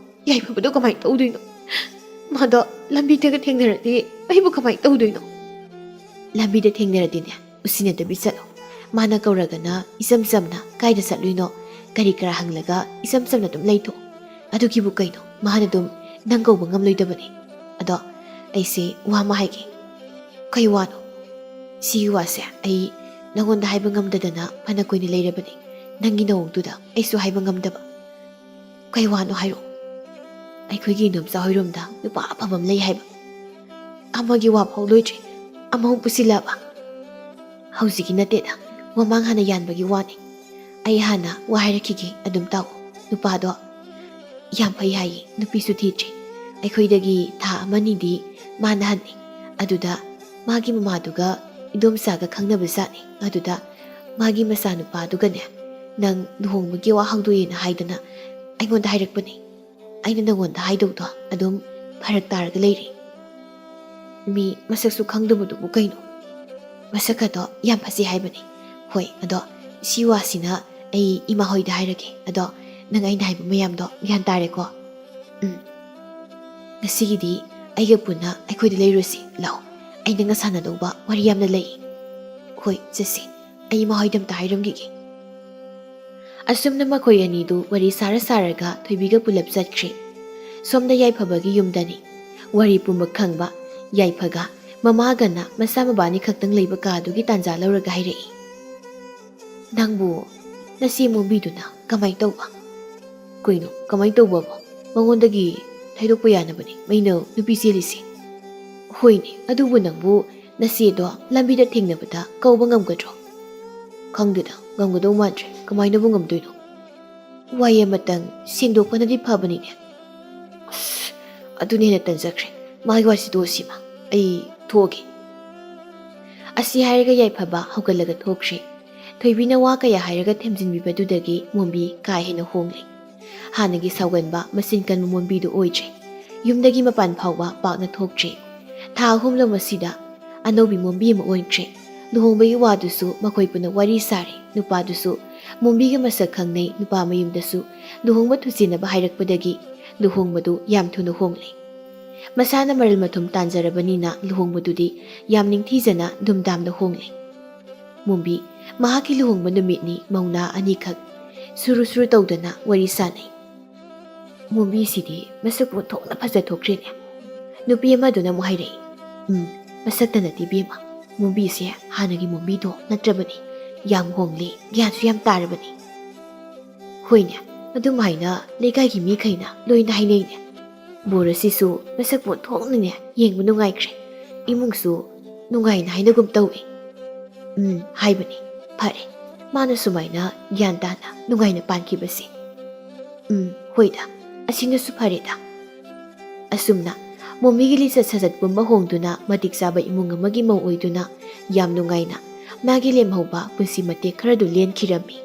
S1: ꯌꯥꯏꯐꯕꯗꯣ ꯀꯃꯥꯏꯅ ꯇꯧꯗꯣꯏꯅꯣ ꯃꯥꯗꯣ ꯂꯝꯕꯤꯗꯒ ꯊꯦꯡꯅꯔꯗꯤ ꯑꯩꯕꯨ ꯀꯃꯥꯏꯅ ꯇꯧꯗꯣꯏꯅꯣ ꯂꯝꯕꯤꯗ ꯊꯦꯡꯅꯔꯗꯤꯅꯦ ꯎꯁꯤꯟꯅꯗꯕꯤ ꯆꯠꯂꯣ ꯃꯥꯅ ꯀꯧꯔꯒꯅ ꯏꯆꯝ ꯆꯝꯅ ꯀꯥꯏꯗ ꯆꯠꯂꯨꯏꯅꯣ ꯀꯔꯤ ꯀꯔꯥ ꯍꯪꯂꯒ ꯏꯆꯝ ꯆꯝꯅ ꯑꯗꯨꯝ ꯂꯩꯊꯣꯛ ꯑꯗꯨꯒꯤꯕꯨ ꯀꯩꯅꯣ ꯃꯥꯅ ꯑꯗꯨꯝ ꯅꯪ ꯀꯧꯕ ꯉꯝꯂꯣꯏꯗꯕꯅꯤ ꯑꯗꯣ ꯑꯩꯁꯦ ꯋꯥ ꯑꯃ ꯍꯥꯏꯒꯦ ꯀꯩ ꯋꯥꯅꯣ ꯁꯤꯒꯤ ꯋꯥꯁꯦ ꯑꯩ ꯅꯪꯉꯣꯟꯗ ꯍꯥꯏꯕ ꯉꯝꯗꯗꯅ ꯐꯅ ꯀꯨꯏꯅ ꯂꯩꯔꯕꯅꯤ ꯅꯪꯒꯤ ꯅꯑꯣꯡꯗꯨꯗ ꯑꯩꯁꯨ ꯍꯥꯏꯕ ꯉꯝꯗꯕ ꯀꯩ ꯋꯥꯅꯣ ꯍꯥꯏꯔꯛꯑꯣ ꯑꯩꯈꯣꯏꯒꯤ ꯏꯗꯣꯝꯆꯥ ꯍꯣꯏꯔꯣꯝꯗ ꯅꯨꯄꯥ ꯑꯐꯕ ꯑꯃ ꯂꯩ ꯍꯥꯏꯕ ꯑꯃꯒꯤ ꯋꯥ ꯐꯥꯎ ꯂꯣꯏꯗ꯭ꯔꯤ ꯑꯃꯃꯨꯛ ꯄꯨꯁꯤꯜꯂꯛꯑꯕ ꯍꯧꯖꯤꯛꯀꯤ ꯅꯠꯇꯦꯗ ꯃꯃꯥꯡ ꯍꯥꯟꯅ ꯌꯥꯟꯕꯒꯤ ꯋꯥꯅꯤ ꯑꯩ ꯍꯥꯟꯅ ꯋꯥ ꯍꯥꯏꯔꯛꯈꯤꯒꯦ ꯑꯗꯨꯝ ꯇꯥꯎ ꯅꯨꯄꯥꯗꯣ ꯌꯥꯝ ꯐꯩ ꯍꯥꯏꯌꯦ ꯅꯨꯄꯤꯁꯨ ꯊꯤꯗ꯭ꯔꯤ ꯑꯩꯈꯣꯏꯗꯒꯤ ꯊꯥ ꯑꯃꯅꯤꯗꯤ ꯃꯥꯅ ꯍꯟꯅꯤ ꯑꯗꯨꯗ ꯃꯥꯒꯤ ꯃꯃꯥꯗꯨꯒ ꯏꯗꯣꯝꯆꯥꯒ ꯈꯪꯅꯕ ꯖꯥꯠꯅꯤ ꯑꯗꯨꯗ ꯃꯥꯒꯤ ꯃꯆꯥꯅꯨꯄꯥꯗꯨꯒꯅꯦ ꯅꯪ ꯂꯨꯍꯣꯡꯕꯒꯤ ꯋꯥ ꯍꯧꯗꯣꯛꯑꯦꯅ ꯍꯥꯏꯗꯅ ꯑꯩꯉꯣꯟꯗ ꯍꯥꯏꯔꯛꯄꯅꯤ ꯑꯩꯅ ꯅꯪꯉꯣꯟꯗ ꯍꯥꯏꯗꯧꯗꯣ ꯑꯗꯨꯝ ꯐꯔꯛ ꯇꯥꯔꯒ ꯂꯩꯔꯤ ꯃꯤ ꯃꯁꯛꯁꯨ ꯈꯪꯗꯕꯗꯨꯕꯨ ꯀꯩꯅೋ ꯃꯁꯛꯀꯗꯣ ꯌꯥꯝ ꯐꯖꯩ ꯍꯥꯏꯕꯅꯤ ꯍꯣꯏ ꯑꯗꯣ ꯁꯤ ꯋꯥꯁꯤꯅ ꯑꯩ ꯏꯃꯥ ꯍꯣꯏꯗ ꯍꯥꯏꯔꯒꯦ ꯑꯗꯣ ꯅꯪ ꯑꯩꯅ ꯍꯥꯏꯕ ꯃꯌꯥꯝꯗꯣ ꯒ꯭ꯌꯥꯟ ꯇꯥꯔꯦꯀꯣ ꯉꯁꯤꯒꯤꯗꯤ ꯑꯩꯒ ꯄꯨꯟꯅ ꯑꯩꯈꯣꯏꯗ ꯂꯩꯔꯨꯁꯤ ꯂꯥꯛꯑꯣ ꯑꯩ ꯅꯪꯒ ꯁꯥꯟꯅꯗꯧꯕ ꯋꯥꯔꯤ ꯌꯥꯝꯅ ꯂꯩ ꯍꯣꯏ ꯆꯠꯁꯤ ꯑꯩ ꯏꯃꯥ ꯍꯣꯏꯗ ꯑꯝꯇ ꯍꯥꯏꯔꯝꯈꯤꯒꯦ ꯑꯁꯨꯝꯅ ꯃꯈꯣꯏ ꯑꯅꯤꯗꯨ ꯋꯥꯔꯤ ꯁꯥꯔꯒ ꯊꯣꯏꯕꯤꯒ ꯄꯨꯂꯞ ꯆꯠꯈ꯭ꯔꯦ ꯁꯣꯝꯗ ꯌꯥꯏꯐꯕꯒꯤ ꯌꯨꯝꯗꯅꯤ ꯋꯥꯔꯤ ꯄꯨꯝꯕ ꯈꯪꯕ ꯌꯥꯏꯐꯒ ꯃꯃꯥꯒꯅ ꯃꯆꯥ ꯃꯕꯥꯅꯤ ꯈꯛꯇꯪ ꯂꯩꯕ ꯀꯥꯗꯨꯒꯤ ꯇꯥꯟꯖꯥ ꯂꯧꯔꯒ ꯍꯥꯏꯔꯛꯏ ꯅꯪꯕꯨ ꯅꯆꯦ ꯃꯣꯝꯕꯤꯗꯨꯅ ꯀꯃꯥꯏꯅ ꯇꯧꯕ ꯀꯩꯅꯣ ꯀꯃꯥꯏꯅ ꯇꯧꯕꯕꯣ ꯃꯉꯣꯟꯗꯒꯤ ꯊꯩꯗꯣꯛꯄ ꯌꯥꯅꯕꯅꯤ ꯃꯩꯅ ꯅꯨꯄꯤ ꯆꯦꯜꯂꯤꯁꯦ ꯍꯣꯏꯅꯦ ꯑꯗꯨꯕꯨ ꯅꯪꯕꯨ ꯅꯆꯦꯗꯣ ꯂꯝꯕꯤꯗ ꯊꯦꯡꯅꯕꯗ ꯀꯧꯕ ꯉꯝꯒꯗ꯭ꯔꯣ ꯈꯪꯗꯦꯗ ꯉꯝꯒꯗꯧ ꯃꯥꯟꯗ꯭ꯔꯦ ꯀꯃꯥꯏꯅꯕꯨ ꯉꯝꯗꯣꯏꯅꯣ ꯋꯥꯏ ꯑꯃꯇꯪ ꯁꯦꯡꯗꯣꯛꯄꯅꯗꯤ ꯐꯕꯅꯤꯅꯦ ꯑꯁ ꯑꯗꯨꯅ ꯍꯦꯟꯅ ꯇꯟꯖꯈ꯭ꯔꯦ ꯃꯥꯒꯤ ꯋꯥꯁꯤ ꯇꯣꯛꯑꯁꯤꯃ ꯑꯩ ꯊꯣꯛꯑꯒꯦ ꯑꯁꯤ ꯍꯥꯏꯔꯒ ꯌꯥꯏꯐꯕ ꯍꯧꯒꯠꯂꯒ ꯊꯣꯛꯈ꯭ꯔꯦ ꯊꯣꯏꯕꯤꯅ ꯋꯥ ꯀꯌꯥ ꯍꯥꯏꯔꯒ ꯊꯦꯝꯖꯤꯟꯕꯤꯕꯗꯨꯗꯒꯤ ꯃꯣꯝꯕꯤ ꯀꯥ ꯍꯦꯟꯅ ꯍꯣꯡꯂꯦ ꯍꯥꯟꯅꯒꯤ ꯁꯥꯎꯒꯟꯕ ꯃꯆꯤꯟ ꯀꯟꯕ ꯃꯣꯝꯕꯤꯗꯨ ꯑꯣꯏꯗ꯭ꯔꯦ ꯌꯨꯝꯗꯒꯤ ꯃꯄꯥꯟ ꯐꯥꯎꯕ ꯄꯥꯛꯅ ꯊꯣꯛꯇ꯭ꯔꯦ ꯊꯥ ꯑꯍꯨꯝꯂꯛ ꯑꯁꯤꯗ ꯑꯅꯧꯕꯤ ꯃꯣꯝꯕꯤ ꯑꯃ ꯑꯣꯏꯈ꯭ꯔꯦ ꯂꯨꯍꯣꯡꯕꯒꯤ ꯋꯥꯗꯨꯁꯨ ꯃꯈꯣꯏ ꯄꯨꯟꯅ ꯋꯥꯔꯤ ꯁꯥꯔꯦ ꯅꯨꯄꯥꯗꯨꯁꯨ ꯃꯣꯝꯕꯤꯒ ꯃꯁꯛ ꯈꯪꯅꯩ ꯅꯨꯄꯥ ꯃꯌꯨꯝꯗꯁꯨ ꯂꯨꯍꯣꯡꯕ ꯊꯨꯆꯤꯟꯅꯕ ꯍꯥꯏꯔꯛꯄꯗꯒꯤ ꯂꯨꯍꯣꯡꯕꯗꯨ ꯌꯥꯝ ꯊꯨꯅ ꯍꯣꯡꯂꯦ꯫ ꯃꯁꯥꯅ ꯃꯔꯜ ꯃꯊꯨꯝ ꯇꯥꯟꯖꯔꯕꯅꯤꯅ ꯂꯨꯍꯣꯡꯕꯗꯨꯗꯤ ꯌꯥꯝ ꯅꯤꯡꯊꯤꯖꯅ ꯗꯨꯝꯗꯥꯝꯗ ꯍꯣꯡꯂꯦ꯫ ꯃꯣꯝꯕꯤ ꯃꯍꯥꯛꯀꯤ ꯂꯨꯍꯣꯡꯕ ꯅꯨꯃꯤꯠꯅꯤ ꯃꯧꯅꯥ ꯑꯅꯤꯈꯛ ꯁꯨꯔꯨ ꯁꯨꯔꯨ ꯇꯧꯗꯅ ꯋꯥꯔꯤ ꯁꯥꯟꯅꯩ꯫ ꯃꯣꯝꯕꯤꯁꯤꯗꯤ ꯃꯁꯛ ꯑꯣꯟꯊꯣꯛꯅ ꯐꯖꯊꯣꯛꯈ꯭ꯔꯦꯅꯦ꯫ ꯅꯨꯄꯤ ꯑꯃꯗꯨꯅ ꯑꯃꯨꯛ ꯍꯥꯏꯔꯛꯏ, ꯃꯁꯛꯇ ꯅꯠꯇꯦ ꯏꯕꯦꯝꯃ, ꯃꯣꯝꯕꯤꯁꯦ ꯍꯥꯟꯅꯒꯤ ꯃꯣꯝꯕꯤꯗꯣ ꯅꯠꯇ꯭ꯔꯕꯅꯤ, ꯌꯥꯝ ꯍꯣꯡꯂꯦ, ꯒ꯭ꯌꯥꯟꯁꯨ ꯌꯥꯝ ꯇꯥꯔꯕꯅꯤ꯫ ꯍꯣꯏꯅꯦ, ꯑꯗꯨꯝꯍꯥꯏꯅ ꯂꯩꯀꯥꯏꯒꯤ ꯃꯤꯈꯩꯅ ꯂꯣꯏꯅ ꯍꯥꯏꯅꯩꯅꯦ꯫ ꯕꯣꯔ ꯑꯁꯤꯁꯨ ꯃꯁꯛ ꯑꯣꯟꯊꯣꯛꯅꯅꯦ ꯌꯦꯡꯕ ꯅꯨꯡꯉꯥꯏꯈ꯭ꯔꯦ, ꯏꯃꯨꯡꯁꯨ ꯅꯨꯡꯉꯥꯏꯅ ꯍꯥꯏꯅꯒꯨꯝ ꯇꯧꯏ꯫ ꯍꯥꯏꯕꯅꯤ, ꯐꯔꯦ ꯃꯥꯅ ꯁꯨꯃꯥꯏꯅ ꯒ꯭ꯌꯥꯟ ꯇꯥꯅ ꯅꯨꯡꯉꯥꯏꯅ ꯄꯥꯟꯈꯤꯕꯁꯤ꯫ ꯍꯣꯏꯗ, ꯑꯁꯤꯅꯁꯨ ꯐꯔꯦꯗ꯫ ꯑꯁꯨꯝꯅ ꯃꯣꯝꯕꯤꯒꯤ ꯂꯤꯆꯠ ꯁꯥꯖꯠ ꯄꯨꯝꯕ ꯍꯣꯡꯗꯨꯅ ꯃꯇꯤꯛ ꯆꯥꯕ ꯏꯃꯨꯡ ꯑꯃꯒꯤ ꯃꯧ ꯑꯣꯏꯗꯨꯅ ꯌꯥꯝ ꯅꯨꯡꯉꯥꯏꯅ ꯃꯥꯒꯤ ꯂꯦꯝꯍꯧꯕ ꯄꯨꯟꯁꯤ ꯃꯇꯦꯛ ꯈꯔꯗꯨ ꯂꯦꯟꯈꯤꯔꯝꯃꯤ꯫